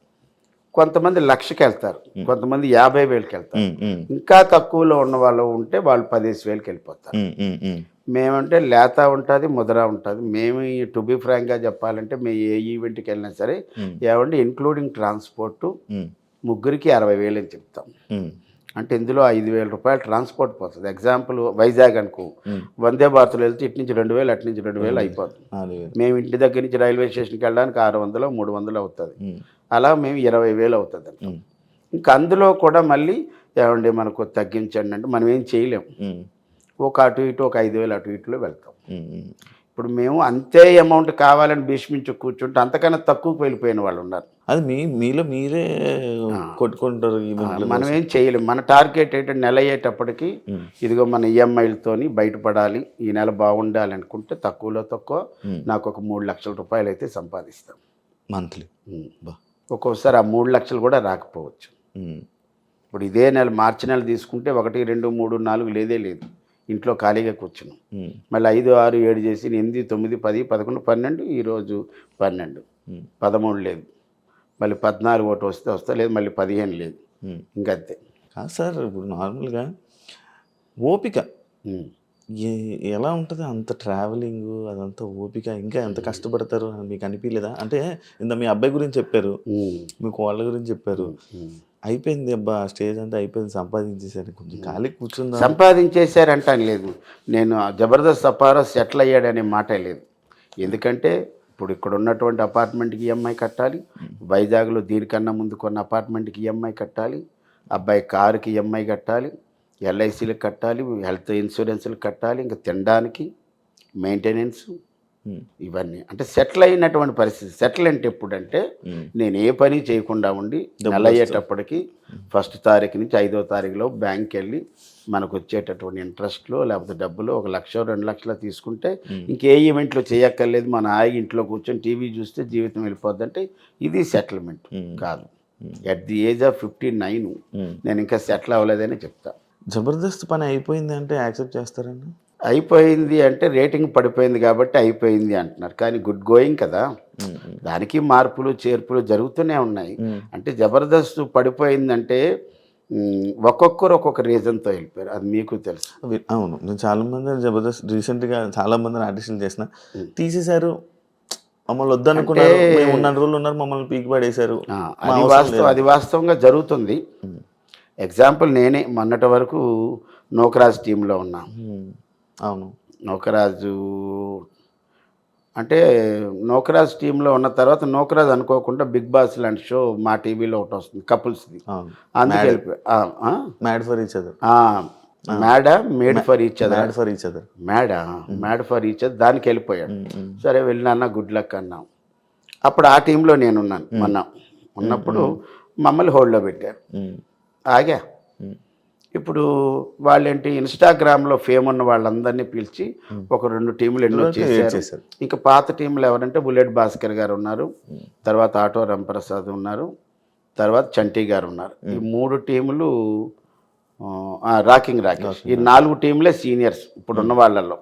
కొంతమంది 1,00,000కి వెళ్తారు, కొంతమంది 50,000కి వెళ్తారు. ఉమ్, ఉమ్, ఇంకా తక్కువలో ఉన్న వాళ్ళు ఉంటే వాళ్ళు 15,000కి వెళ్ళిపోతారు. ఉమ్, ఉమ్, ఉమ్, మేమంటే లేత ఉంటుంది, ముద్ర ఉంటుంది. మేము టు బి ఫ్రాంక్గా చెప్పాలంటే మేము ఏ ఈవెంట్కి వెళ్ళినా సరే ఏమంటే ఇంక్లూడింగ్ ట్రాన్స్పోర్టు ఉమ్, ముగ్గురికి 60,000 అని చెప్తాం. ఉమ్, అంటే ఇందులో 5,000 రూపాయలు ట్రాన్స్పోర్ట్ పోతుంది. ఎగ్జాంపుల్ వైజాగ్ అనుకో, వందే భారత్లో వెళ్తే ఇటు నుంచి 2,000, అటు నుంచి 2,000 అయిపోతుంది. 4,000. మేము ఇంటి దగ్గర నుంచి రైల్వే స్టేషన్కి వెళ్ళడానికి 600, 300 అవుతుంది. అలా మేము 20,000 అవుతుంది. ఇంకా అందులో కూడా మళ్ళీ ఏమండి మనకు తగ్గించండి అంటే మనం ఏం చేయలేము. ఒక అటు ఇటు ఒక 5,000 అటు ఇటులో వెళ్తాం. ఇప్పుడు మేము అంతే అమౌంట్ కావాలని భీష్మించి కూర్చుంటే అంతకన్నా తక్కువకి వెళ్ళిపోయిన వాళ్ళు ఉన్నారు. అది మీలో మీరే కొట్టుకుంటారు ఈవెంట్లు. మనం ఏం చేయలేము. మన టార్గెట్ ఏంటంటే నెల అయ్యేటప్పటికి ఇదిగో మన ఈఎంఐలతోని బయటపడాలి, ఈ నెల బాగుండాలి అనుకుంటే తక్కువలో తక్కువ నాకు ఒక 3 లక్షల రూపాయలు అయితే సంపాదిస్తాం మంత్లీ. ఒక్కోసారి ఆ 3 లక్షలు కూడా రాకపోవచ్చు. ఇప్పుడు ఇదే నెల మార్చి నెల తీసుకుంటే 1, 2, 3, 4 లేదే లేదు, ఇంట్లో ఖాళీగా కూర్చున్నాం. మళ్ళీ 5, 6, 7 చేసి 8, 9, 10, 11, 12, ఈరోజు 12, 13 లేదు, మళ్ళీ 14 ఒకటి వస్తే లేదు, మళ్ళీ 15 లేదు, ఇంకంతే. కాదు సార్, ఇప్పుడు నార్మల్గా ఓపిక ఎలా ఉంటుంది? అంత ట్రావెలింగ్ అదంతా ఓపిక, ఇంకా ఎంత కష్టపడతారు అని మీకు అనిపించలేదా? అంటే ఇంత మీ అబ్బాయి గురించి చెప్పారు, మీ కోళ్ళ గురించి చెప్పారు, అయిపోయింది అబ్బా స్టేజ్ అంతా అయిపోయింది, సంపాదించేసారు, కొంచెం ఖాళీ కూర్చుందా? సంపాదించేశారంటాను లేదు, నేను జబర్దస్త్ అప్పారో సెటిల్ అయ్యాడనే మాటే లేదు. ఎందుకంటే ఇప్పుడు ఇక్కడ ఉన్నటువంటి అపార్ట్మెంట్కి ఈఎంఐ కట్టాలి, వైజాగ్లో దీనికన్నా ముందు కొన్న అపార్ట్మెంట్కి ఈఎంఐ కట్టాలి, అబ్బాయి కారుకి ఈఎంఐ కట్టాలి, ఎల్ఐసీలకు కట్టాలి, హెల్త్ ఇన్సూరెన్స్లకు కట్టాలి, ఇంకా తినడానికి మెయింటెనెన్స్, ఇవన్నీ. అంటే సెటిల్ అయినటువంటి పరిస్థితి. సెటిల్ అంటే ఎప్పుడంటే నేను ఏ పని చేయకుండా ఉండి నెల అయ్యేటప్పటికి 1వ తారీఖు నుంచి 5వ తారీఖులో బ్యాంక్కి వెళ్ళి మనకు వచ్చేటటువంటి ఇంట్రెస్ట్లో లేకపోతే డబ్బులు 1 లక్ష 2 లక్షలు తీసుకుంటే ఇంకే ఈవెంట్లో చేయక్కర్లేదు, మన హాయిగా ఇంట్లో కూర్చొని టీవీ చూస్తే జీవితం వెళ్ళిపోద్ది. అంటే ఇది సెటిల్మెంట్ కాదు. ఎట్ ది ఏజ్ ఆఫ్ 59 నేను ఇంకా సెటిల్ అవ్వలేదని చెప్తా. జబర్దస్త్ పని అయిపోయింది అంటే యాక్సెప్ట్ చేస్తారండి? అయిపోయింది అంటే రేటింగ్ పడిపోయింది కాబట్టి అయిపోయింది అంటున్నారు, కానీ గుడ్ గోయింగ్ కదా, దానికి మార్పులు చేర్పులు జరుగుతూనే ఉన్నాయి. అంటే జబర్దస్త్ పడిపోయిందంటే ఒక్కొక్కరు ఒక్కొక్క రీజన్తో వెళ్ళిపోయారు, అది మీకు తెలుసు. అవును, నేను చాలామంది జబర్దస్త్ రీసెంట్గా చాలామంది ఆడిషన్లు చేసిన తీసేశారు, మమ్మల్ని వద్దనుకున్నారు, మేము ఉన్న రోజులు ఉన్నారు, మమ్మల్ని పీకి పడేశారు. అది వాస్తవంగా జరుగుతుంది. ఎగ్జాంపుల్ నేనే మొన్నటి వరకు నోకరాజ్ టీంలో ఉన్నా. అవును, నోకరాజు అంటే నోకరాజ్ టీంలో ఉన్న తర్వాత నోకరాజ్ అనుకోకుండా బిగ్ బాస్ లాంటి షో మా టీవీలో ఒకటి వస్తుంది కపుల్స్ది, అందుకే వెళ్ళిపోయా. Mad for each other, made for each other, mad for each other దానికి వెళ్ళిపోయాడు. సరే వెళ్ళినా గుడ్ లక్ అన్నాం. అప్పుడు ఆ టీంలో నేనున్నాను. ఉన్నప్పుడు మమ్మల్ని హోల్డ్లో పెట్టారు, ఆగా. ఇప్పుడు వాళ్ళేంటి ఇన్స్టాగ్రామ్లో ఫేమ్ ఉన్న వాళ్ళందరినీ పిలిచి ఒక 2 టీములు ఎన్నో చేశారు. ఇంకా పాత టీంలు ఎవరంటే బుల్లెట్ భాస్కర్ గారు ఉన్నారు, తర్వాత ఆటో రాంప్రసాద్ ఉన్నారు, తర్వాత చంటి గారు ఉన్నారు. ఈ 3 టీములు రాకింగ్ రాకేష్, ఈ 4 టీంలే సీనియర్స్ ఇప్పుడున్న వాళ్ళల్లో.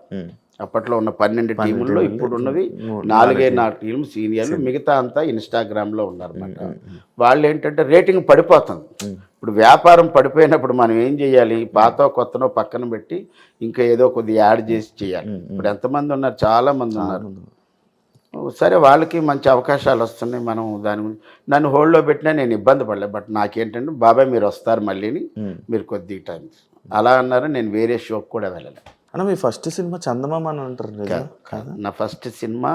అప్పట్లో ఉన్న 12 టీముల్లో ఇప్పుడున్నవి 4 టీంలు సీనియర్లు, మిగతా అంతా ఇన్స్టాగ్రామ్లో ఉన్నారన్నమాట. వాళ్ళు ఏంటంటే రేటింగ్ పడిపోతుంది. ఇప్పుడు వ్యాపారం పడిపోయినప్పుడు మనం ఏం చేయాలి? పాత కొత్తనో పక్కన పెట్టి ఇంకా ఏదో కొద్దిగా యాడ్ చేసి చేయాలి. ఇప్పుడు ఎంతమంది ఉన్నారు? చాలామంది ఉన్నారు. సరే, వాళ్ళకి మంచి అవకాశాలు వస్తున్నాయి. మనం దాని గురించి నన్ను హోల్డ్లో పెట్టినా నేను ఇబ్బంది పడలేదు. బట్ నాకేంటంటే బాబాయ్ మీరు వస్తారు మళ్ళీని, మీరు కొద్దిగా టైం అలా అన్నారు. నేను వేరే షోకి కూడా వెళ్ళలేదు. అన్న మీ ఫస్ట్ సినిమా చందమామ అని అంటారు కదా? నా first cinema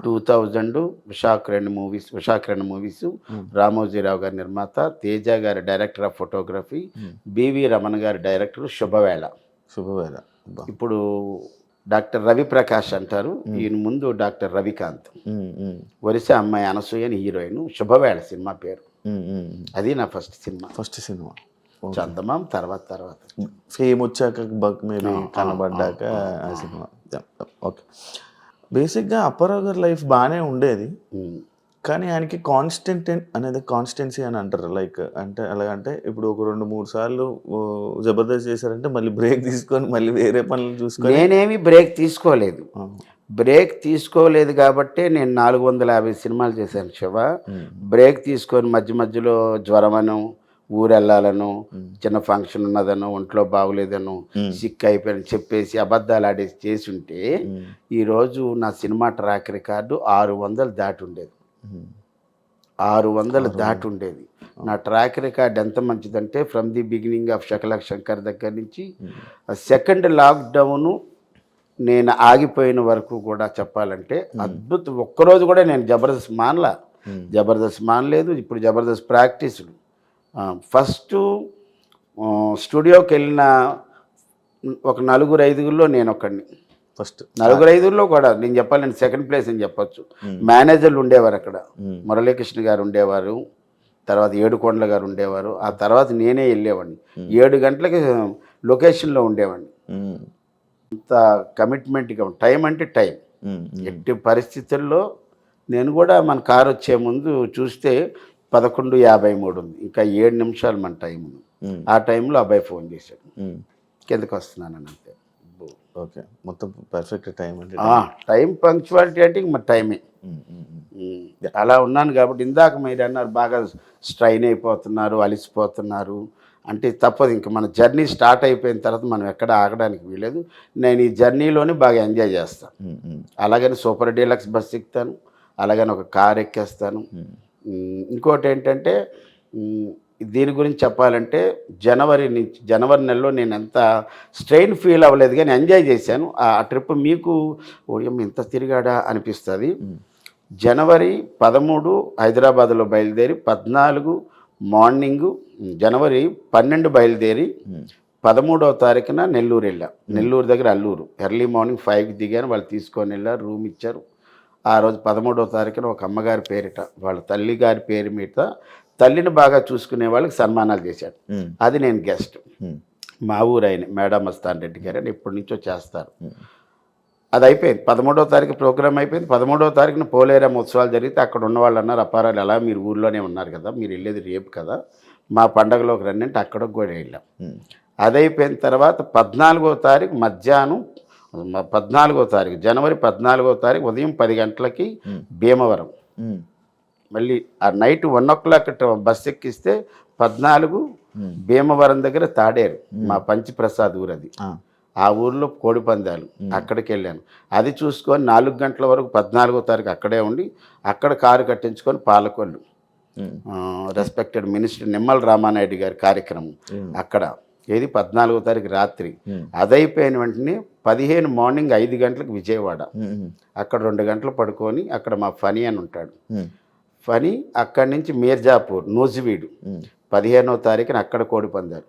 2000 Visakha movies, Ramoji Rao గారి నిర్మాత, తేజ గారి director of photography, B V Ramana గారి డైరెక్టర్, శుభవేళ. శుభవేళ. ఇప్పుడు డాక్టర్ రవిప్రకాష్ అంటారు, ఈయన ముందు డాక్టర్ రవికాంత్. ఒరిస్సా అమ్మాయి అనసూయ అని హీరోయిన్. శుభవేళ సినిమా పేరు. అది నా ఫస్ట్ సినిమా. ఫస్ట్ సినిమా చందమామ తర్వాత ఫేమ్ వచ్చాక మేబీ కనబడ్డాక ఆ సినిమా. ఓకే. బేసిక్గా అప్పారావు గారి లైఫ్ బాగానే ఉండేది, కానీ ఆయనకి కాన్స్టెన్సీ అని అంటారు. లైక్ అంటే ఎలాగంటే ఇప్పుడు ఒక 2-3 సార్లు జబర్దస్త్ చేశారంటే మళ్ళీ బ్రేక్ తీసుకొని మళ్ళీ వేరే పనులు చూసుకొని. నేనేమి బ్రేక్ తీసుకోలేదు. బ్రేక్ తీసుకోలేదు కాబట్టే నేను 450 సినిమాలు చేశాను శివ. బ్రేక్ తీసుకొని మధ్య మధ్యలో జ్వరమను, ఊరెళ్ళాలను, చిన్న ఫంక్షన్ ఉన్నదను, ఒంట్లో బాగులేదను, సిక్ అయిపోయాను చెప్పేసి అబద్ధాలు ఆడేసి చేసి ఉంటే ఈరోజు నా సినిమా ట్రాక్ రికార్డు 600 దాటి ఉండేది. 600 దాటి ఉండేది. నా ట్రాక్ రికార్డ్ ఎంత మంచిదంటే from the beginning of Shakalaka Shankar దగ్గర నుంచి సెకండ్ లాక్డౌను నేను ఆగిపోయిన వరకు కూడా చెప్పాలంటే అద్భుతం. ఒక్కరోజు కూడా నేను జబర్దస్త్ మానలేదు. ఇప్పుడు జబర్దస్త్ ప్రాక్టీసులు. ఫస్ట్ స్టూడియోకి వెళ్ళిన ఒక 4-5 నేను ఒకడిని. ఫస్ట్ 4-5 కూడా నేను చెప్పాలి, నేను సెకండ్ ప్లేస్ అని చెప్పొచ్చు. మేనేజర్లు ఉండేవారు అక్కడ. మురళీకృష్ణ గారు ఉండేవారు, తర్వాత ఏడుకొండల గారు ఉండేవారు. ఆ తర్వాత నేనే వెళ్ళేవాడిని. 7 గంటలకి లొకేషన్లో ఉండేవాడిని. అంత కమిట్మెంట్గా టైం అంటే టైం. ఎట్టి పరిస్థితుల్లో నేను కూడా మన కారు వచ్చే ముందు చూస్తే 11:53 ఉంది. ఇంకా 7 నిమిషాలు మన టైం. ఆ టైంలో అబ్బాయి ఫోన్ చేశాడు, కిందకి వస్తున్నానని. అంతే. ఓకే. మొత్తం పర్ఫెక్ట్ టైం అంటే టైం పంక్చువాలిటీ అంటే మరి టైమే. అలా ఉన్నాను కాబట్టి ఇందాక మీరు అన్నారు బాగా స్ట్రైన్ అయిపోతున్నారు, అలిసిపోతున్నారు అంటే తప్పదు. ఇంకా మన జర్నీ స్టార్ట్ అయిపోయిన తర్వాత మనం ఎక్కడ ఆగడానికి వీలేదు. నేను ఈ జర్నీలోనే బాగా ఎంజాయ్ చేస్తాను. అలాగని సూపర్ డీలక్స్ బస్ ఎక్కుతాను, అలాగని ఒక కార్ ఎక్కేస్తాను. ఇంకోటి ఏంటంటే దీని గురించి చెప్పాలంటే జనవరి నెలలో నేను ఎంత స్ట్రెయిన్ ఫీల్ అవ్వలేదు, కానీ ఎంజాయ్ చేశాను. ఆ ట్రిప్ మీకు ఇంత తిరిగాడా అనిపిస్తుంది. జనవరి 13 హైదరాబాద్లో బయలుదేరి 14 మార్నింగు, జనవరి 12 బయలుదేరి 13వ తారీఖున నెల్లూరు వెళ్ళా. నెల్లూరు దగ్గర అల్లూరు. ఎర్లీ మార్నింగ్ 5కి దిగాను. వాళ్ళు తీసుకొని వెళ్ళారు, రూమ్ ఇచ్చారు. ఆ రోజు 13వ తారీఖున ఒక అమ్మగారి పేరిట, వాళ్ళ తల్లి గారి పేరు మీద తల్లిని బాగా చూసుకునే వాళ్ళకి సన్మానాలు చేశాడు. అది నేను గెస్ట్. మా ఊరు ఆయన మేడా మస్తాన్ రెడ్డి గారు అని ఎప్పటి నుంచో చేస్తారు. అది అయిపోయింది. 13వ తారీఖు ప్రోగ్రామ్ అయిపోయింది. 13వ తారీఖున పోలేరమ్మ ఉత్సవాలు జరిగితే అక్కడ ఉన్న వాళ్ళు అన్నారు, అప్పారాలు ఎలా మీరు ఊర్లోనే ఉన్నారు కదా, మీరు వెళ్ళేది రేపు కదా, మా పండగలోకి రండి అంటే అక్కడికి కూడా వెళ్ళాం. అది అయిపోయిన తర్వాత 14వ తారీఖు మధ్యాహ్నం, 14వ తారీఖు జనవరి 14వ తారీఖు ఉదయం 10 గంటలకి భీమవరం. మళ్ళీ ఆ నైట్ 1 o'clock బస్ ఎక్కిస్తే 14 భీమవరం దగ్గర తాడేరు, మా పంచిప్రసాద్ ఊరు అది. ఆ ఊర్లో కోడి పందాలు, అక్కడికి వెళ్ళాను. అది చూసుకొని 4 గంటల వరకు 14వ తారీఖు అక్కడే ఉండి అక్కడ కారు కట్టించుకొని పాలకొల్లు రెస్పెక్టెడ్ మినిస్టర్ నిమ్మల రామానాయుడు గారి కార్యక్రమం అక్కడ. ఏది 14వ తారీఖు రాత్రి. అదైపోయిన వెంటనే 15 మార్నింగ్ 5 గంటలకు విజయవాడ. అక్కడ 2 గంటలు పడుకొని అక్కడ మా ఫనీ అని ఉంటాడు. ఫనీ అక్కడి నుంచి మీర్జాపూర్ నూజివీడు 15వ తారీఖున అక్కడ కోడి పందాలు.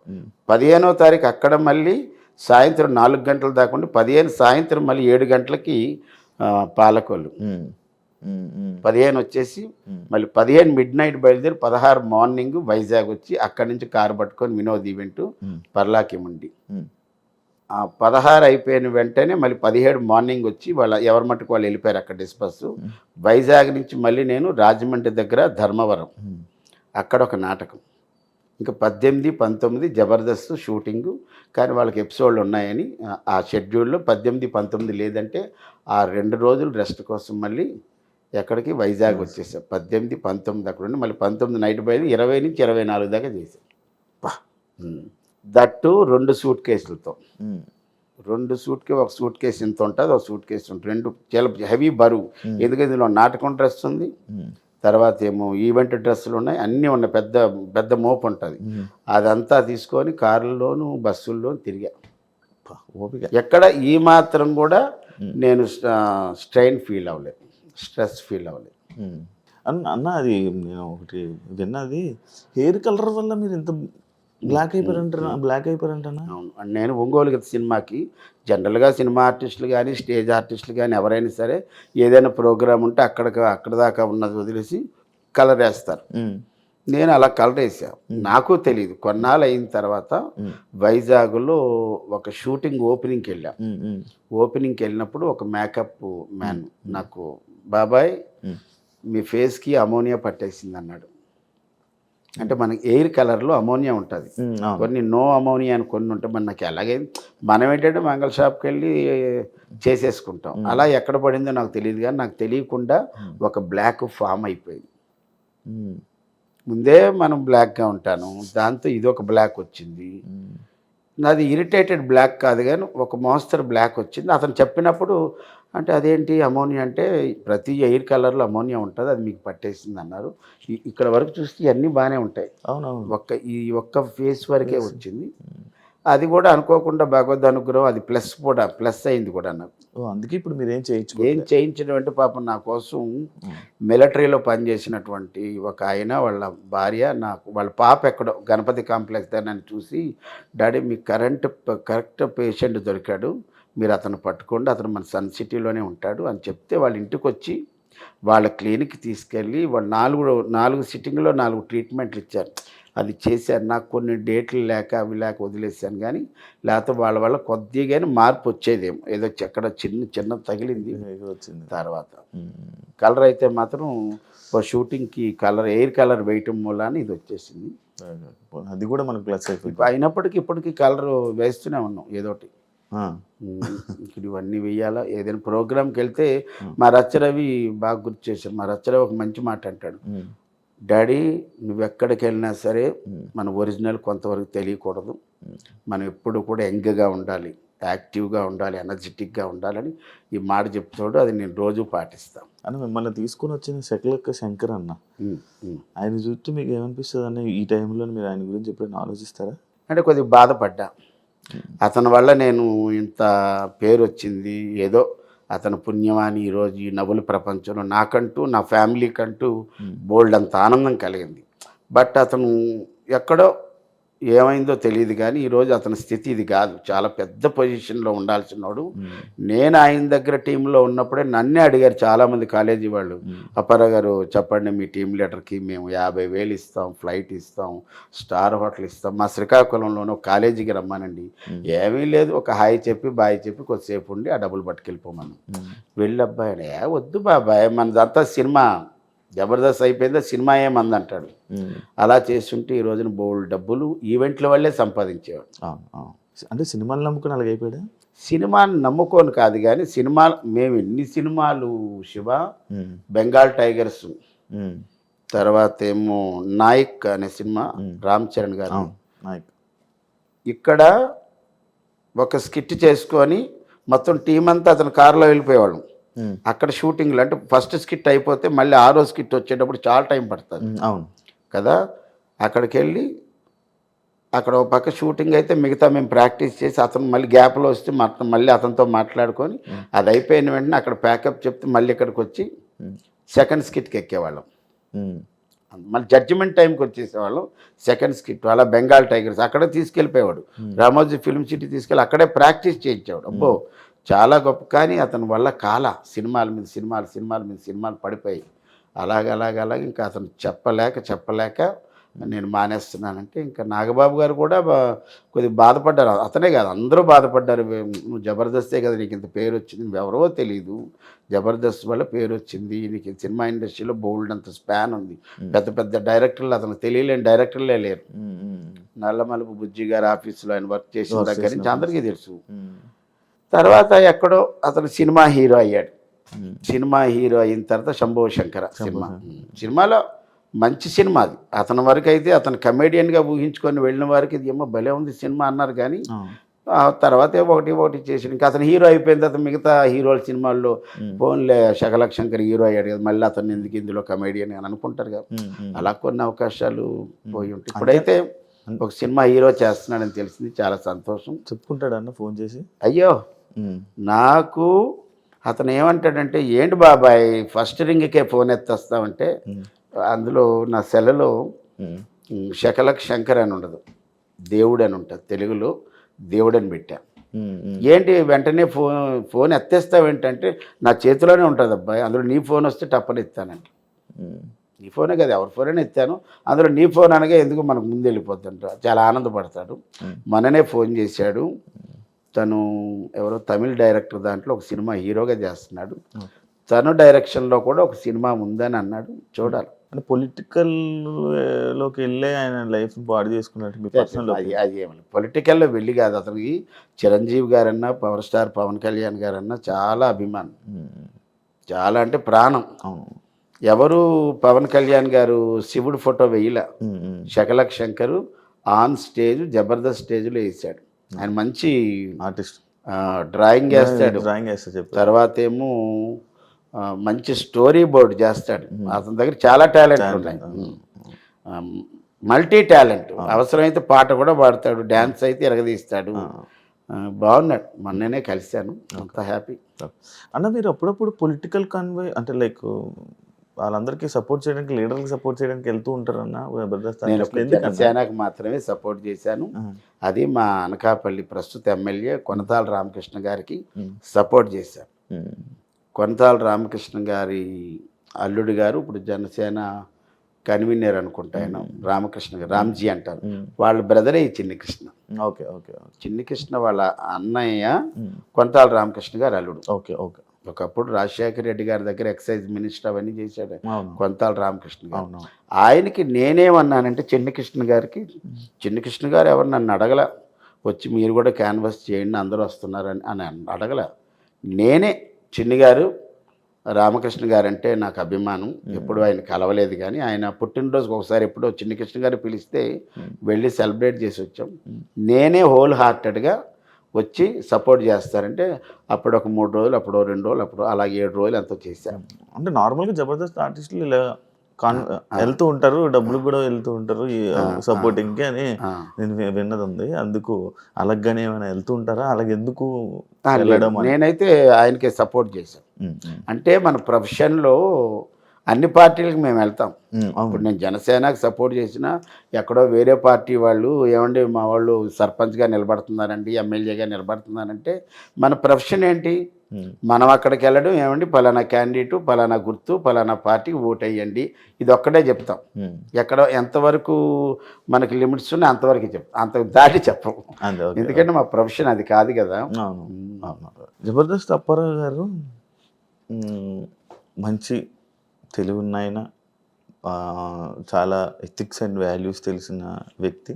15వ తారీఖు అక్కడ మళ్ళీ సాయంత్రం 4 గంటల దాకా ఉండి 15 సాయంత్రం మళ్ళీ 7 గంటలకి పాలకొల్లు. 15 వచ్చేసి మళ్ళీ 15 midnight బయలుదేరి 16 మార్నింగ్ వైజాగ్ వచ్చి అక్కడి నుంచి కారు పట్టుకొని వినోద్ ఈవెంట్ పర్లాకిముండి. 16 అయిపోయిన వెంటనే మళ్ళీ 17 మార్నింగ్ వచ్చి వాళ్ళ ఎవరి మట్టుకు వాళ్ళు వెళ్ళిపోయారు అక్కడ డిస్పస్. వైజాగ్ నుంచి మళ్ళీ నేను రాజమండ్రి దగ్గర ధర్మవరం, అక్కడ ఒక నాటకం. ఇంకా 18, 19 జబర్దస్త్ షూటింగు, కానీ వాళ్ళకి ఎపిసోడ్లు ఉన్నాయని ఆ షెడ్యూల్లో 18, 19 లేదంటే ఆ 2 రోజులు రెస్ట్ కోసం మళ్ళీ ఎక్కడికి వైజాగ్ వచ్చేసాం. 18, 19 అక్కడ ఉండి మళ్ళీ 19 నైట్ బయలు 20 నుంచి 24 దాకా చేసాం. దట్టు 2 సూట్ కేసులతో. 2 ఒక సూట్ కేసు ఇంత ఉంటుంది, ఒక సూట్ కేసు ఉంటుంది. 2 చాలా హెవీ బరువు. ఎందుకంటే ఇందులో నాటకం డ్రెస్ ఉంది, తర్వాత ఏమో ఈవెంట్ డ్రెస్సులు ఉన్నాయి, అన్నీ ఉన్నాయి. పెద్ద పెద్ద మోపు ఉంటుంది. అదంతా తీసుకొని కార్లలోను బస్సుల్లోనూ తిరిగా. ఎక్కడ ఈ మాత్రం కూడా నేను స్ట్రెయిన్ ఫీల్ అవ్వలేదు, స్ట్రెస్ ఫీల్ అవ్వలేదు. అన్న అది నేను ఒకటి విన్నది, హెయిర్ కలర్ వల్ల మీరు ఇంత బ్లాక్ అయిపోయారంటనా? అవును. అండ్ నేను ఒంగోలు గీత సినిమాకి జనరల్గా సినిమా ఆర్టిస్టులు కానీ స్టేజ్ ఆర్టిస్టులు కానీ ఎవరైనా సరే ఏదైనా ప్రోగ్రామ్ ఉంటే అక్కడ దాకా ఉన్నది వదిలేసి కలర్ వేస్తారు. నేను అలా కలర్ వేసా. నాకు తెలియదు. కొన్నాళ్ళు అయిన తర్వాత వైజాగ్లో ఒక షూటింగ్ ఓపెనింగ్కి వెళ్ళాం. ఓపెనింగ్కి వెళ్ళినప్పుడు ఒక మేకప్ మ్యాన్ నాకు, బాబాయ్ మీ ఫేస్కి అమోనియా పట్టేసింది అన్నాడు. అంటే మనకి ఎయిర్ కలర్లో అమోనియా ఉంటుంది, కొన్ని నో అమోనియా అని కొన్ని ఉంటాయి. నాకు ఎలాగే మనం ఏంటంటే మంగళ షాప్కి వెళ్ళి చేసేసుకుంటాం. అలా ఎక్కడ పడిందో నాకు తెలియదు, కానీ నాకు తెలియకుండా ఒక బ్లాక్ ఫామ్ అయిపోయింది. ముందే మనం బ్లాక్గా ఉంటాను, దాంతో ఇది ఒక బ్లాక్ వచ్చింది. నాది ఇరిటేటెడ్ బ్లాక్ కాదు కానీ ఒక మోస్తరు బ్లాక్ వచ్చింది. అతను చెప్పినప్పుడు అంటే అదేంటి అమోనియా అంటే ప్రతి ఎయిర్ కలర్లో అమోనియా ఉంటుంది, అది మీకు పట్టేసింది అన్నారు. ఇక్కడ వరకు చూస్తే ఇవన్నీ బాగానే ఉంటాయి. అవునవును. ఈ ఒక్క ఫేస్ వరకే వచ్చింది. అది కూడా అనుకోకుండా భగవద్ అనుగ్రహం, అది ప్లస్ అయింది కూడా నాకు. అందుకే ఇప్పుడు మీరు ఏం చేయించడం అంటే పాపం నా కోసం మిలిటరీలో పనిచేసినటువంటి ఒక ఆయన వాళ్ళ భార్య, నాకు వాళ్ళ పాప ఎక్కడో గణపతి కాంప్లెక్స్ దాన్ని చూసి, డాడీ మీకు కరెక్ట్ పేషెంట్ దొరికాడు, మీరు అతను పట్టుకోండి, అతను మన సన్ సిటీలోనే ఉంటాడు అని చెప్తే వాళ్ళ ఇంటికి వచ్చి వాళ్ళ క్లినిక్కి తీసుకెళ్ళి వాళ్ళు 4 సిట్టింగ్లో 4 ట్రీట్మెంట్లు ఇచ్చారు. అది చేశారు. నాకు కొన్ని డేట్లు లేక అవి లేక వదిలేసాను, కానీ లేకపోతే వాళ్ళ వల్ల కొద్దిగానే మార్పు వచ్చేదేమో. ఏదో ఎక్కడ చిన్న తగిలింది వచ్చింది తర్వాత. కలర్ అయితే మాత్రం షూటింగ్కి ఎయిర్ కలర్ వేయటం మూలాన ఇది వచ్చేసింది. అది కూడా మనకు ప్లస్ అయిపోయింది. అయినప్పటికీ ఇప్పటికీ కలర్ వేస్తూనే ఉన్నాం ఏదోటి. ఇక్కడ ఇవన్నీ వెయ్యాలా. ఏదైనా ప్రోగ్రామ్కి వెళ్తే మా రచ్చరవి బాగా గుర్తు చేశారు. మా రచ్చరవి ఒక మంచి మాట అంటాడు, డాడీ నువ్వు ఎక్కడికి వెళ్ళినా సరే మన ఒరిజినల్ కొంతవరకు తెలియకూడదు, మనం ఎప్పుడు కూడా యంగ్గా ఉండాలి, యాక్టివ్గా ఉండాలి, ఎనర్జెటిక్గా ఉండాలని ఈ మాట చెప్తాడు. అది నేను రోజు పాటిస్తాను. అని మిమ్మల్ని తీసుకుని వచ్చిన శకలక్క శంకర్ అన్న, ఆయన చూస్తే మీకు ఏమనిపిస్తుంది అన్న ఈ టైంలో? మీరు ఆయన గురించి ఎప్పుడైనా ఆలోచిస్తారా? అంటే కొద్దిగా బాధపడ్డా. అతని వల్ల నేను ఇంత పేరు వచ్చింది, ఏదో అతని పుణ్యమాని ఈరోజు ఈ నవ్వుల ప్రపంచంలో నాకంటూ నా ఫ్యామిలీకంటూ బోల్డ్ అంత ఆనందం కలిగింది. బట్ అతను ఎక్కడో ఏమైందో తెలియదు, కానీ ఈరోజు అతని స్థితి ఇది కాదు. చాలా పెద్ద పొజిషన్లో ఉండాల్సినోడు. నేను ఆయన దగ్గర టీంలో ఉన్నప్పుడే నన్నే అడిగారు చాలామంది కాలేజీ వాళ్ళు, అప్పారావు గారు చెప్పండి మీ టీం లీడర్కి మేము 50,000 ఇస్తాం, ఫ్లైట్ ఇస్తాం, స్టార్ హోటల్ ఇస్తాం, మా శ్రీకాకుళంలోనూ కాలేజీకి రమ్మానండి. ఏమీ లేదు, ఒక హాయ్ చెప్పి బాయ్ చెప్పి కొద్దిసేపు ఉండి ఆ డబ్బులు పట్టుకెళ్ళిపోమను. వెళ్ళి అబ్బాయి వద్దు బాబాయ్ మనదంతా సినిమా, జబర్దస్త్ అయిపోయిందో సినిమా ఏమంది అంటాడు. అలా చేస్తుంటే ఈ రోజున బోల్డ్ డబ్బులు ఈవెంట్ల వల్లే సంపాదించేవాడు. అంటే సినిమాలు నమ్ముకుని అలాగ అయిపోయాడు. సినిమాని నమ్ముకోను కాదు, కానీ మేము ఎన్ని సినిమాలు శివ, బెంగాల్ టైగర్స్, తర్వాత ఏమో నాయక్ అనే సినిమా రామ్ చరణ్ గారు, ఇక్కడ ఒక స్కిట్ చేసుకొని మొత్తం టీం అంతా అతను కారులో వెళ్ళిపోయేవాళ్ళం. అక్కడ షూటింగ్లు అంటే ఫస్ట్ స్కిట్ అయిపోతే మళ్ళీ 6వ స్కిట్ వచ్చేటప్పుడు చాలా టైం పడుతుంది. అవును కదా. అక్కడికి వెళ్ళి అక్కడ ఒక పక్క షూటింగ్ అయితే మిగతా మేము ప్రాక్టీస్ చేసి అతను మళ్ళీ గ్యాప్లో వస్తే మళ్ళీ అతనితో మాట్లాడుకొని అది అయిపోయిన వెంటనే అక్కడ ప్యాకప్ చెప్తే మళ్ళీ ఇక్కడికి వచ్చి సెకండ్ స్కిట్కి ఎక్కేవాళ్ళం. మళ్ళీ జడ్జిమెంట్ టైంకి వచ్చేసేవాళ్ళం సెకండ్ స్కిట్. అలా బెంగాల్ టైగర్స్ అక్కడే తీసుకెళ్ళిపోయేవాడు, రామోజీ ఫిల్మ్ సిటీ తీసుకెళ్ళి అక్కడే ప్రాక్టీస్ చేయించేవాడు. అబ్బో చాలా గొప్ప. కానీ అతని వల్ల సినిమాల మీద సినిమాలు పడిపోయి అలాగ ఇంకా అతను చెప్పలేక నేను మానేస్తున్నానంటే, ఇంకా నాగబాబు గారు కూడా కొద్దిగా బాధపడ్డారు. అతనే కాదు అందరూ బాధపడ్డారు. నువ్వు జబర్దస్తే కదా నీకు ఇంత పేరు వచ్చింది, నువ్వెవరో తెలీదు, జబర్దస్త్ వల్ల పేరు వచ్చింది, నీకు సినిమా ఇండస్ట్రీలో బోల్డ్ అంత స్పాన్ ఉంది, పెద్ద డైరెక్టర్లు అతను తెలియలేని డైరెక్టర్లే లేరు. నల్లమలుపు బుజ్జి గారి ఆఫీసులో ఆయన వర్క్ చేసిన దగ్గర నుంచి అందరికీ తెలుసు. తర్వాత ఎక్కడో అతను సినిమా హీరో అయ్యాడు. సినిమా హీరో అయిన తర్వాత శంభో శంకర సినిమాలో మంచి సినిమా అది. అతని వరకు అయితే అతను కమెడియన్గా ఊహించుకొని వెళ్ళిన వారికి ఇది ఏమో భలే ఉంది సినిమా అన్నారు. కానీ తర్వాత ఒకటి చేసాడు. ఇంకా అతను హీరో అయిపోయిన తర్వాత మిగతా హీరోల సినిమాల్లో ఫోన్లే శకలక్ శంకర్ హీరో అయ్యాడు కదా, మళ్ళీ అతను ఎందుకు ఇందులో కమెడియన్ అని అనుకుంటారు కదా. అలా కొన్ని అవకాశాలు పోయి ఉంటాయి. ఇప్పుడైతే ఒక సినిమా హీరో చేస్తున్నాడని తెలిసింది, చాలా సంతోషం. చెప్పుకుంటాడన్న ఫోన్ చేసి? అయ్యో నాకు అతను ఏమంటాడంటే, ఏంటి బాబాయ్ ఫస్ట్ రింగ్కే ఫోన్ ఎత్తేస్తామంటే అందులో నా సెలలో శకలక్ శంకర్ అని ఉండదు, దేవుడు అని ఉంటుంది తెలుగులో, దేవుడు అని పెట్టా. ఏంటి వెంటనే ఫోన్ ఎత్తేస్తావేంటంటే నా చేతిలోనే ఉంటుంది అబ్బాయి, అందులో నీ ఫోన్ వస్తే టప్పని ఎత్తానండి. నీ ఫోనే కదా, ఎవరి ఫోన్ ఎత్తాను, అందులో నీ ఫోన్ అనగా ఎందుకు మనకు ముందు వెళ్ళిపోతుంట, చాలా ఆనందపడతాడు. మననే ఫోన్ చేశాడు, తను ఎవరో తమిళ డైరెక్టర్, దాంట్లో ఒక సినిమా హీరోగా చేస్తున్నాడు, తను డైరెక్షన్లో కూడా ఒక సినిమా ఉందని అన్నాడు. చూడాలి. అంటే పొలిటికల్ లోకి వెళ్ళే ఆయన లైఫ్ పాడు చేసుకున్నట్టు మీ పర్సనల్ అది ఏమన్నా పొలిటికల్లో వెళ్ళి కాదు, అతనికి చిరంజీవి గారన్నా, పవర్ స్టార్ పవన్ కళ్యాణ్ గారన్నా చాలా అభిమానం, చాలా అంటే ప్రాణం. ఎవరు పవన్ కళ్యాణ్ గారు శివుడు ఫోటో వేయలే, శకలక్ శంకరు ఆన్ స్టేజ్ జబర్దస్త్ స్టేజ్లో వేసాడు. ఆయన మంచి ఆర్టిస్ట్, డ్రాయింగ్ వేస్తాడు, తర్వాత ఏమో మంచి స్టోరీ బోర్డ్ చేస్తాడు. అతని దగ్గర చాలా టాలెంట్ ఉన్నాయి, మల్టీ టాలెంట్. అవసరమైతే పాట కూడా పాడతాడు, డ్యాన్స్ అయితే ఎరగదీస్తాడు. బాగున్నాడు. మొన్ననే కలిశాను, అంత హ్యాపీ. అన్న మీరు అప్పుడప్పుడు పొలిటికల్ కన్వే అంటే లైక్ వాళ్ళందరికీ సపోర్ట్ చేయడానికి, లీడర్కి సపోర్ట్ చేయడానికి వెళ్తూ ఉంటారన్న? నేను జనసేనకు మాత్రమే సపోర్ట్ చేశాను. అది మా అనకాపల్లి ప్రస్తుత ఎమ్మెల్యే కొనతాల రామకృష్ణ గారికి సపోర్ట్ చేశాను. కొనతాల రామకృష్ణ గారి అల్లుడు గారు ఇప్పుడు జనసేన కన్వీనర్ అనుకుంటా, ఆయన రామకృష్ణ గారు, రామ్జీ అంటారు. వాళ్ళ బ్రదరే ఈ చిన్ని కృష్ణ. Okay okay. చిన్ని కృష్ణ వాళ్ళ అన్నయ్య కొనతాల రామకృష్ణ గారు అల్లుడు. Okay okay. ఒకప్పుడు రాజశేఖర రెడ్డి గారి దగ్గర ఎక్సైజ్ మినిస్టర్ అవన్నీ చేశాడు కొనతాల రామకృష్ణ గారు. ఆయనకి నేనేమన్నానంటే చిన్ని కృష్ణ గారికి, చిన్ని కృష్ణ గారు ఎవరు నన్ను అడగల, వచ్చి మీరు కూడా క్యాన్వాస్ చేయండి అందరూ వస్తున్నారని అని అడగల. నేనే చిన్ని గారు రామకృష్ణ గారు అంటే నాకు అభిమానం, ఎప్పుడు ఆయన కలవలేదు, కానీ ఆయన పుట్టినరోజుకి ఒకసారి ఎప్పుడో చిన్ని కృష్ణ గారు పిలిస్తే వెళ్ళి సెలబ్రేట్ చేసి వచ్చాం. నేనే హోల్ హార్టెడ్గా వచ్చి సపోర్ట్ చేస్తారంటే అప్పుడు ఒక 3 రోజులు, అప్పుడు 2 రోజులు, అప్పుడు అలా 7 రోజులు ఎంతో చేశాను. అంటే నార్మల్గా జబర్దస్త్ ఆర్టిస్టులు ఇలా వెళ్తూ ఉంటారు, డబ్బులు కూడా వెళ్తూ ఉంటారు సపోర్టింగ్కి అని నేను విన్నది ఉంది. అందుకు అలాగనే ఏమైనా వెళ్తూ ఉంటారా? అలాగే ఎందుకు వెళ్ళడం? నేనైతే ఆయనకే సపోర్ట్ చేశాను. అంటే మన ప్రొఫెషన్లో అన్ని పార్టీలకు మేము వెళ్తాం. ఇప్పుడు నేను జనసేనకు సపోర్ట్ చేసినా ఎక్కడో వేరే పార్టీ వాళ్ళు ఏమండి మా వాళ్ళు సర్పంచ్గా నిలబడుతున్నారండి, ఎమ్మెల్యేగా నిలబడుతున్నారంటే మన ప్రొఫెషన్ ఏంటి? మనం అక్కడికి వెళ్ళడం ఏమండి పలానా క్యాండిడేటు, పలానా గుర్తు, పలానా పార్టీకి ఓటు వేయండి, ఇది ఒక్కటే చెప్తాం. ఎక్కడ ఎంతవరకు మనకి లిమిట్స్ ఉన్నాయి అంతవరకు చెప్తాం, అంత దాటి చెప్పం. ఎందుకంటే మా ప్రొఫెషన్ అది కాదు కదా. జబర్దస్త్ అప్పారావు గారు మంచి తెలివి ఉన్నాయన, చాలా ఎథిక్స్ అండ్ వాల్యూస్ తెలిసిన వ్యక్తి.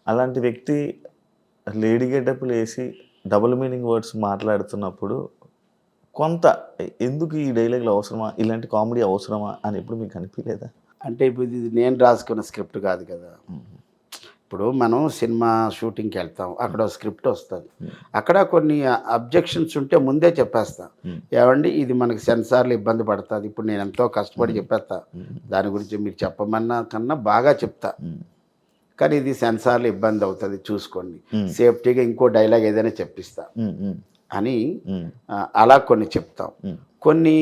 అలాంటి వ్యక్తి లేడీ గెటప్లు వేసి డబుల్ మీనింగ్ వర్డ్స్ మాట్లాడుతున్నప్పుడు కొంత ఎందుకు ఈ డైలాగులు అవసరమా, ఇలాంటి కామెడీ అవసరమా అని ఎప్పుడు మీకు అనిపించలేదా? అంటే ఇప్పుడు ఇది నేను రాసుకున్న స్క్రిప్ట్ కాదు కదా. ఇప్పుడు మనం సినిమా షూటింగ్కి వెళ్తాం, అక్కడ స్క్రిప్ట్ వస్తుంది, అక్కడ కొన్ని అబ్జెక్షన్స్ ఉంటే ముందే చెప్పేస్తా. ఏమండి ఇది మనకి సెన్సార్లు ఇబ్బంది పడుతుంది, ఇప్పుడు నేను ఎంతో కష్టపడి చెప్పేస్తా, దాని గురించి మీరు చెప్పమన్నా కన్నా బాగా చెప్తా, కానీ ఇది సెన్సార్లు ఇబ్బంది అవుతుంది చూసుకోండి, సేఫ్టీగా ఇంకో డైలాగ్ ఏదైనా చెప్పిస్తా అని అలా కొన్ని చెప్తాం. కొన్ని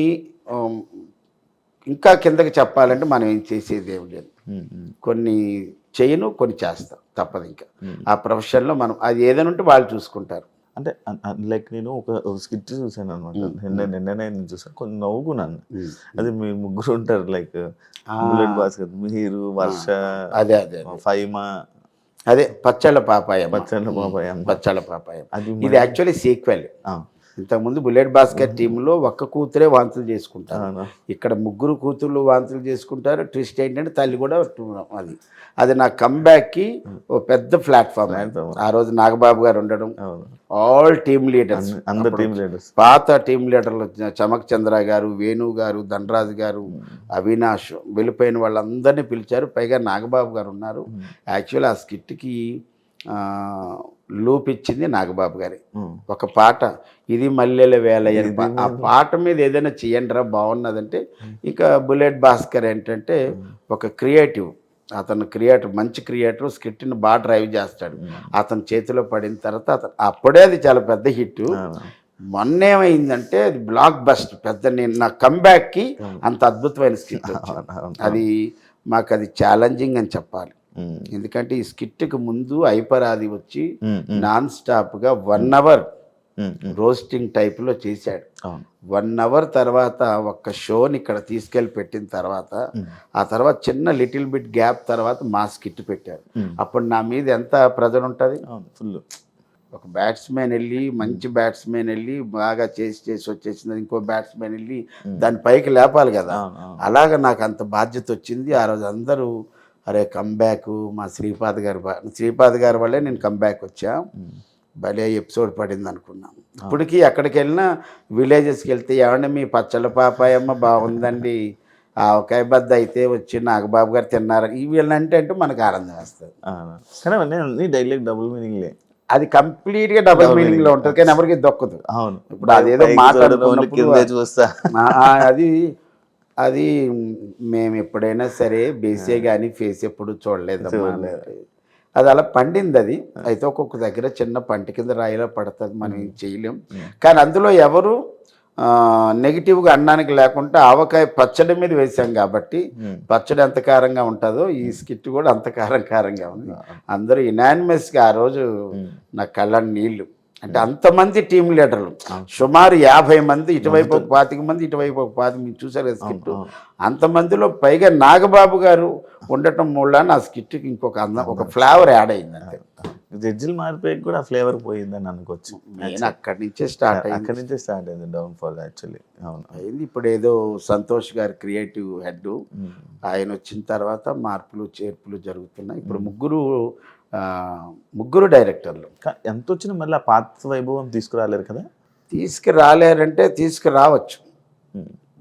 ఇంకా కిందకి చెప్పాలంటే మనం ఏం చేసేది ఏమి లేదు, కొన్ని చేయను కొన్ని చేస్తాం, తప్పదు. ఇంకా ఆ ప్రొఫెషన్లో మనం అది ఏదైనా ఉంటే వాళ్ళు చూసుకుంటారు. అంటే లైక్ నేను ఒక స్కిట్ చూసాను అనమాట, నిన్ననే చూసాను, కొంచెం నవ్వుకున్నాను. అది మీ ముగ్గురు ఉంటారు, లైక్ బుల్లెట్ భాస్కర్, మీరు, వర్ష, అదే అదే ఫైమా, అదే పచ్చళ్ళ పాపాయ, పచ్చళ్ళ పాపాయ. ఇది యాక్చువల్లీ సీక్వెల్. ఇంతకుముందు బుల్లెట్ భాస్కర్ టీంలో ఒక్క కూతురే వాంతులు చేసుకుంటారు, ఇక్కడ ముగ్గురు కూతుర్లు వాంతులు చేసుకుంటారు. ట్విస్ట్ ఏంటంటే తల్లి కూడా అది నా కంబ్యాక్కి ఓ పెద్ద ప్లాట్ఫామ్. ఆ రోజు నాగబాబు గారు ఉండడం, ఆల్ టీమ్ లీడర్స్, అందరు టీమ్ లీడర్స్, పాత టీమ్ లీడర్లు చమక్ చంద్ర గారు, వేణు గారు, ధనరాజు గారు, అవినాష్, వెళ్ళిపోయిన వాళ్ళందరినీ పిలిచారు. పైగా నాగబాబు గారు ఉన్నారు. యాక్చువల్లీ ఆ స్కిట్కి లూప్ ఇచ్చింది నాగబాబు గారి ఒక పాట, ఇది మల్లెల వేలయ్య. ఆ పాట మీద ఏదైనా చెయ్యండిరా బాగున్నదంటే, ఇక బుల్లెట్ భాస్కర్ ఏంటంటే ఒక క్రియేటివ్, అతను క్రియేటర్, మంచి క్రియేటర్, స్క్రిప్ట్ని బాగా డ్రైవ్ చేస్తాడు. అతని చేతిలో పడిన తర్వాత అప్పుడే అది చాలా పెద్ద హిట్. మొన్న ఏమైందంటే అది బ్లాక్ బస్ట్ పెద్ద. నేను నా కంబ్యాక్కి అంత అద్భుతమైన స్క్రిప్ట్, అది మాకు అది ఛాలెంజింగ్ అని చెప్పాలి. ఎందుకంటే ఈ స్కిట్కి ముందు ఐపరాది వచ్చి నాన్ స్టాప్గా 1 అవర్ రోస్టింగ్ టైప్లో చేశాడు. 1 అవర్ తర్వాత ఒక్క షోని ఇక్కడ తీసుకెళ్ళి పెట్టిన తర్వాత ఆ తర్వాత చిన్న లిటిల్ బిట్ గ్యాప్ తర్వాత మా స్కిట్ పెట్టారు. అప్పుడు నా మీద ఎంత ప్రెజర్ ఉంటుంది. ఫుల్ ఒక బ్యాట్స్మెన్ వెళ్ళి మంచి బ్యాట్స్మెన్ వెళ్ళి బాగా చేసి వచ్చేసింది, ఇంకో బ్యాట్స్మెన్ వెళ్ళి దాని పైకి లేపాలి కదా. అలాగ నాకు అంత బాధ్యత వచ్చింది. ఆ రోజు అందరూ అరే కంబ్యాక్ మా శ్రీపాద్ గారి వల్లే నేను కంబ్యాక్ వచ్చా, భలే ఎపిసోడ్ పడింది అనుకున్నాం. ఇప్పటికీ ఎక్కడికి వెళ్ళినా విలేజెస్కి వెళ్తే ఏమంటే మీ పచ్చళ్ళ పాపాయమ్మ బాగుందండి, ఆ ఒకాయ బద్ద అయితే వచ్చి నాగబాబు గారు తిన్నారు ఇవి అంటే మనకు ఆనందం వేస్తుంది. కానీ అవన్నీ డైలాగ్ డబుల్ మీనింగ్లే, అది కంప్లీట్గా డబుల్ మీనింగ్లో ఉంటుంది కానీ ఎవరికి దొక్కదు. అవును, ఇప్పుడు అదేదో మాట్లాడుకున్నప్పుడు చూస్తా అది మేము ఎప్పుడైనా సరే బేసే కానీ ఫేస్ ఎప్పుడు చూడలేదమ్మా. అది అలా పండింది. అది అయితే ఒక్కొక్క దగ్గర చిన్న పంట కింద రాయిలా పడుతుంది, మనం ఏం చేయలేం. కానీ అందులో ఎవరు నెగిటివ్గా అనడానికి లేకుండా ఆవకాయ పచ్చడి మీద వేసాం కాబట్టి పచ్చడి ఎంత కారంగా ఉంటుందో ఈ స్కిట్ కూడా అంత కారంగా ఉంది. అందరూ యునానిమస్గా ఆ రోజు నా కళ్ళ నీళ్ళు. అంటే అంతమంది టీం లీడర్లు సుమారు 50 మంది, ఇటువైపు ఒక 25 మంది, ఇటువైపు ఒక 25 మీరు చూసారు స్కిట్. అంతమందిలో పైగా నాగబాబు గారు ఉండటం మూలాన ఆ స్కిట్కి ఇంకొక ఒక ఫ్లేవర్ యాడ్ అయింది. అంతే, జడ్జిలు మారిపోయి కూడా ఫ్లేవర్ పోయిందని అనుకోవచ్చు. నేను అక్కడి నుంచే స్టార్ట్ అయింది డౌన్ ఫాల్ యాక్చువల్లీ. అవును అయింది. ఇప్పుడు ఏదో సంతోష్ గారు క్రియేటివ్ హెడ్, ఆయన వచ్చిన తర్వాత మార్పులు చేర్పులు జరుగుతున్నాయి. ఇప్పుడు ముగ్గురు డైరెక్టర్లు. ఎంత వచ్చినా మళ్ళీ ఆ పాత వైభవం తీసుకురాలేరు కదా. తీసుకురాలేరంటే తీసుకురావచ్చు,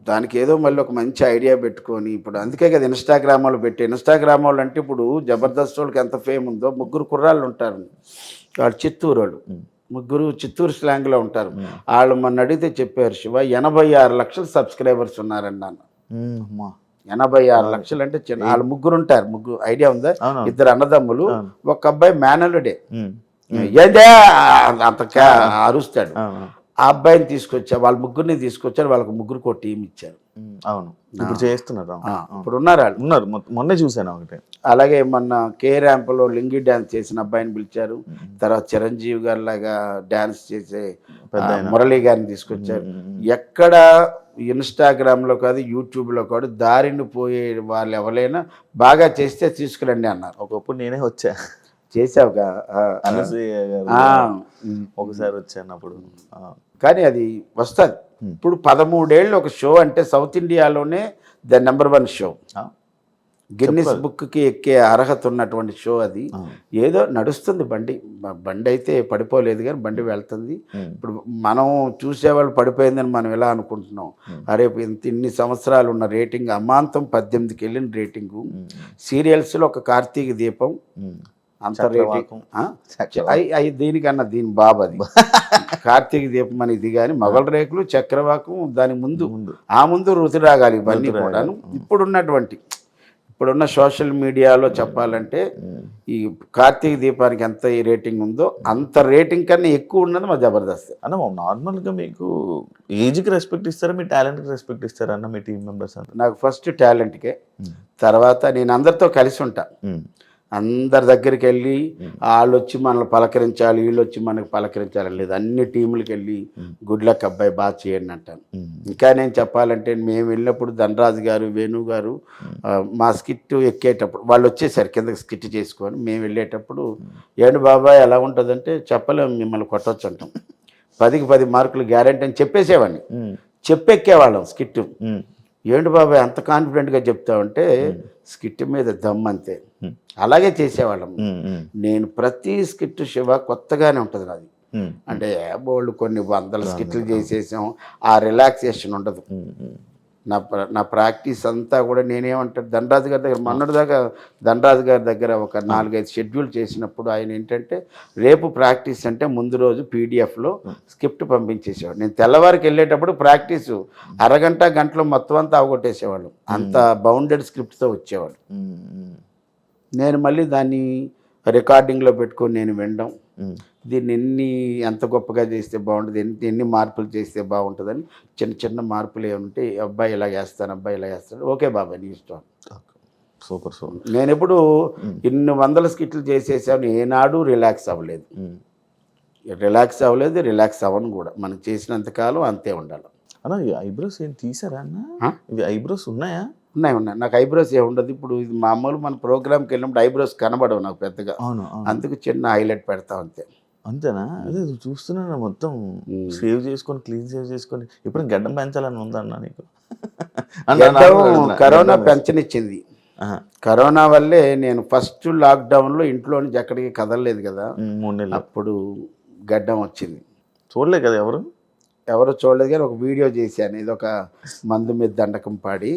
దానికి ఏదో మళ్ళీ ఒక మంచి ఐడియా పెట్టుకొని. ఇప్పుడు అందుకే కదా ఇన్స్టాగ్రామ్లో ఇన్స్టాగ్రామ్ అంటే ఇప్పుడు జబర్దస్త్ వాళ్ళకి ఎంత ఫేమ్ ఉందో ముగ్గురు కుర్రాళ్ళు ఉంటారు, వాళ్ళు చిత్తూరు వాళ్ళు, ముగ్గురు చిత్తూరు స్లాంగ్లో ఉంటారు. వాళ్ళు మొన్న అడిగితే చెప్పారు, శివ 86 లక్షల సబ్స్క్రైబర్స్ ఉన్నారండి అన్న. 86 లక్షలు అంటే చిన్న, వాళ్ళు ముగ్గురు ఉంటారు. ముగ్గురు ఐడియా ఉందా? 2 అన్నదమ్ములు, ఒక అబ్బాయి మేనలుడే, ఏదే అంత అరుస్తాడు. ఆ అబ్బాయిని తీసుకొచ్చారు, వాళ్ళ ముగ్గురిని తీసుకొచ్చారు, వాళ్ళకి ముగ్గురికి ఒక టీం ఇచ్చారు. అవును, ఇప్పుడు చేస్తున్నారు. ఇప్పుడు ఉన్నారు, మొన్నే చూశాను ఒకటి. అలాగే మొన్న కే ర్యాంప్లో లింగి డ్యాన్స్ చేసిన అబ్బాయిని పిలిచారు. తర్వాత చిరంజీవి గారి లాగా డ్యాన్స్ చేసే మురళీ గారిని తీసుకొచ్చారు. ఎక్కడ ఇన్స్టాగ్రామ్లో కాదు, యూట్యూబ్లో కాదు, దారిని పోయే వాళ్ళు ఎవరైనా బాగా చేస్తే తీసుకురండి అన్నారు. ఒకప్పుడు నేనే వచ్చా, చేసావుగా ఒకసారి వచ్చాను అప్పుడు. కానీ అది వస్తుంది. ఇప్పుడు 13 ఏళ్ళు ఒక షో అంటే సౌత్ ఇండియాలోనే ద నెంబర్ 1 షో, గిన్నిస్ బుక్కి ఎక్కే అర్హత ఉన్నటువంటి షో అది. ఏదో నడుస్తుంది బండి అయితే పడిపోలేదు కానీ బండి వెళ్తుంది. ఇప్పుడు మనం చూసేవాళ్ళు పడిపోయిందని మనం ఎలా అనుకుంటున్నాం, అరే ఇన్ని సంవత్సరాలు ఉన్న రేటింగ్ అమాంతం 18కి వెళ్ళిన రేటింగు. సీరియల్స్లో ఒక కార్తీక దీపం అంత రేటింగ్, దీనికన్నా దీని బాబు అది కార్తీక దీపం అని ఇది. కానీ మొగల రేకులు, చక్రవాకం, దాని ముందు రుతురాగాలి, ఇవన్నీ కూడాను. ఇప్పుడున్న సోషల్ మీడియాలో చెప్పాలంటే ఈ కార్తీక దీపానికి ఎంత ఈ రేటింగ్ ఉందో అంత రేటింగ్ కన్నా ఎక్కువ ఉన్నది మా జబర్దస్త్ అన్న. నార్మల్గా మీకు ఏజ్కి రెస్పెక్ట్ ఇస్తారా, మీ టాలెంట్కి రెస్పెక్ట్ ఇస్తారా అన్న మీ టీం మెంబర్స్ అంతా? నాకు ఫస్ట్ టాలెంట్కే, తర్వాత నేను అందరితో కలిసి ఉంటా. అందరి దగ్గరికి వెళ్ళి వాళ్ళు వచ్చి మనల్ని పలకరించాలి, వీళ్ళు వచ్చి మనకు పలకరించాలి లేదు, అన్ని టీములకి వెళ్ళి గుడ్ లక్ అబ్బాయి బాగా చేయండి అంటాను. ఇంకా నేను చెప్పాలంటే మేము వెళ్ళినప్పుడు ధనరాజు గారు, వేణు గారు మా స్కిట్ ఎక్కేటప్పుడు వాళ్ళు వచ్చేసారు కిందకి స్కిట్ చేసుకొని. మేము వెళ్ళేటప్పుడు ఏంటి బాబాయ్ ఎలా ఉంటుందంటే చెప్పలేము, మిమ్మల్ని కొట్టవచ్చు అంటాం, 10కి 10 మార్కులు గ్యారెంటీ అని చెప్పేసేవాడిని. చెప్పెక్కేవాళ్ళం స్కిట్. ఏంటి బాబాయ్ అంత కాన్ఫిడెంట్గా చెప్తావంటే స్కిట్ మీద దమ్ అంతే. అలాగే చేసేవాళ్ళం. నేను ప్రతి స్కిట్ శివ కొత్తగానే ఉంటుంది నాది. అంటే బోళ్ళు కొన్ని 100 స్కిట్లు చేసేసాం, ఆ రిలాక్సేషన్ ఉండదు. నా ప్రాక్టీస్ అంతా కూడా నేనేమంటాను, ధనరాజు గారి దగ్గర మొన్నటిదాకా ధనరాజు గారి దగ్గర ఒక 4-5 షెడ్యూల్ చేసినప్పుడు ఆయన ఏంటంటే రేపు ప్రాక్టీస్ అంటే ముందు రోజు పీడిఎఫ్లో స్క్రిప్ట్ పంపించేసేవాడు. నేను తెల్లవారికి వెళ్ళేటప్పుడు ప్రాక్టీసు గంటలో మొత్తం అంతా అవగొట్టేసేవాళ్ళు. అంత బౌండెడ్ స్క్రిప్ట్తో వచ్చేవాళ్ళు. నేను మళ్ళీ దాన్ని రికార్డింగ్లో పెట్టుకొని నేను వినడం, దీన్ని ఎంత గొప్పగా చేస్తే బాగుంటుంది, ఎన్ని మార్పులు చేస్తే బాగుంటుందని చిన్న మార్పులు ఏమంటే అబ్బాయి ఇలా వేస్తాను, అబ్బాయి ఇలా వేస్తాడు, ఓకే బాబాయ్ నీ ఇష్టం. Super super. నేను ఎప్పుడు ఇన్ని వందల స్కిట్లు చేసేసాను, ఏనాడు రిలాక్స్ అవ్వలేదు. రిలాక్స్ అవ్వను కూడా. మనం చేసినంతకాలం అంతే ఉండాలి. అన్న ఈ ఐబ్రోస్ ఏం తీసారా అన్న? ఇవి ఐబ్రోస్ ఉన్నాయా? ఉన్నాయి. నాకు ఐబ్రోస్ ఏ ఉండదు. ఇప్పుడు ఇది మామూలు మన ప్రోగ్రామ్కి వెళ్ళినప్పుడు ఐబ్రోస్ కనబడవు నాకు పెద్దగా. అవును. అందుకు చిన్న హైలైట్ పెడతా అంతే. అంతేనా? అదే చూస్తున్నాను మొత్తం సేవ్ చేసుకొని క్లీన్ సేవ్ చేసుకొని. ఇప్పుడు గడ్డం పెంచాలని ఉందన్న నీకు? కరోనా పెంచనిచ్చింది. కరోనా వల్లే నేను ఫస్ట్ లాక్డౌన్లో ఇంట్లో నుంచి ఎక్కడికి కదలలేదు కదా, 3 నెలలు అప్పుడు గడ్డం వచ్చింది. చూడలే కదా ఎవరు చూడలేదు కానీ ఒక వీడియో చేశాను, ఇది ఒక మందు మీద దండకం పాడి.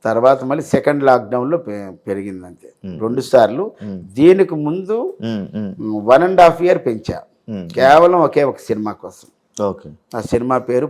తర్వాత మళ్ళీ సెకండ్ లాక్డౌన్లో పెరిగింది అంతే. 2 సార్లు. దీనికి ముందు 1.5 year పెంచా, కేవలం ఒకే ఒక సినిమా కోసం. ఓకే. ఆ సినిమా పేరు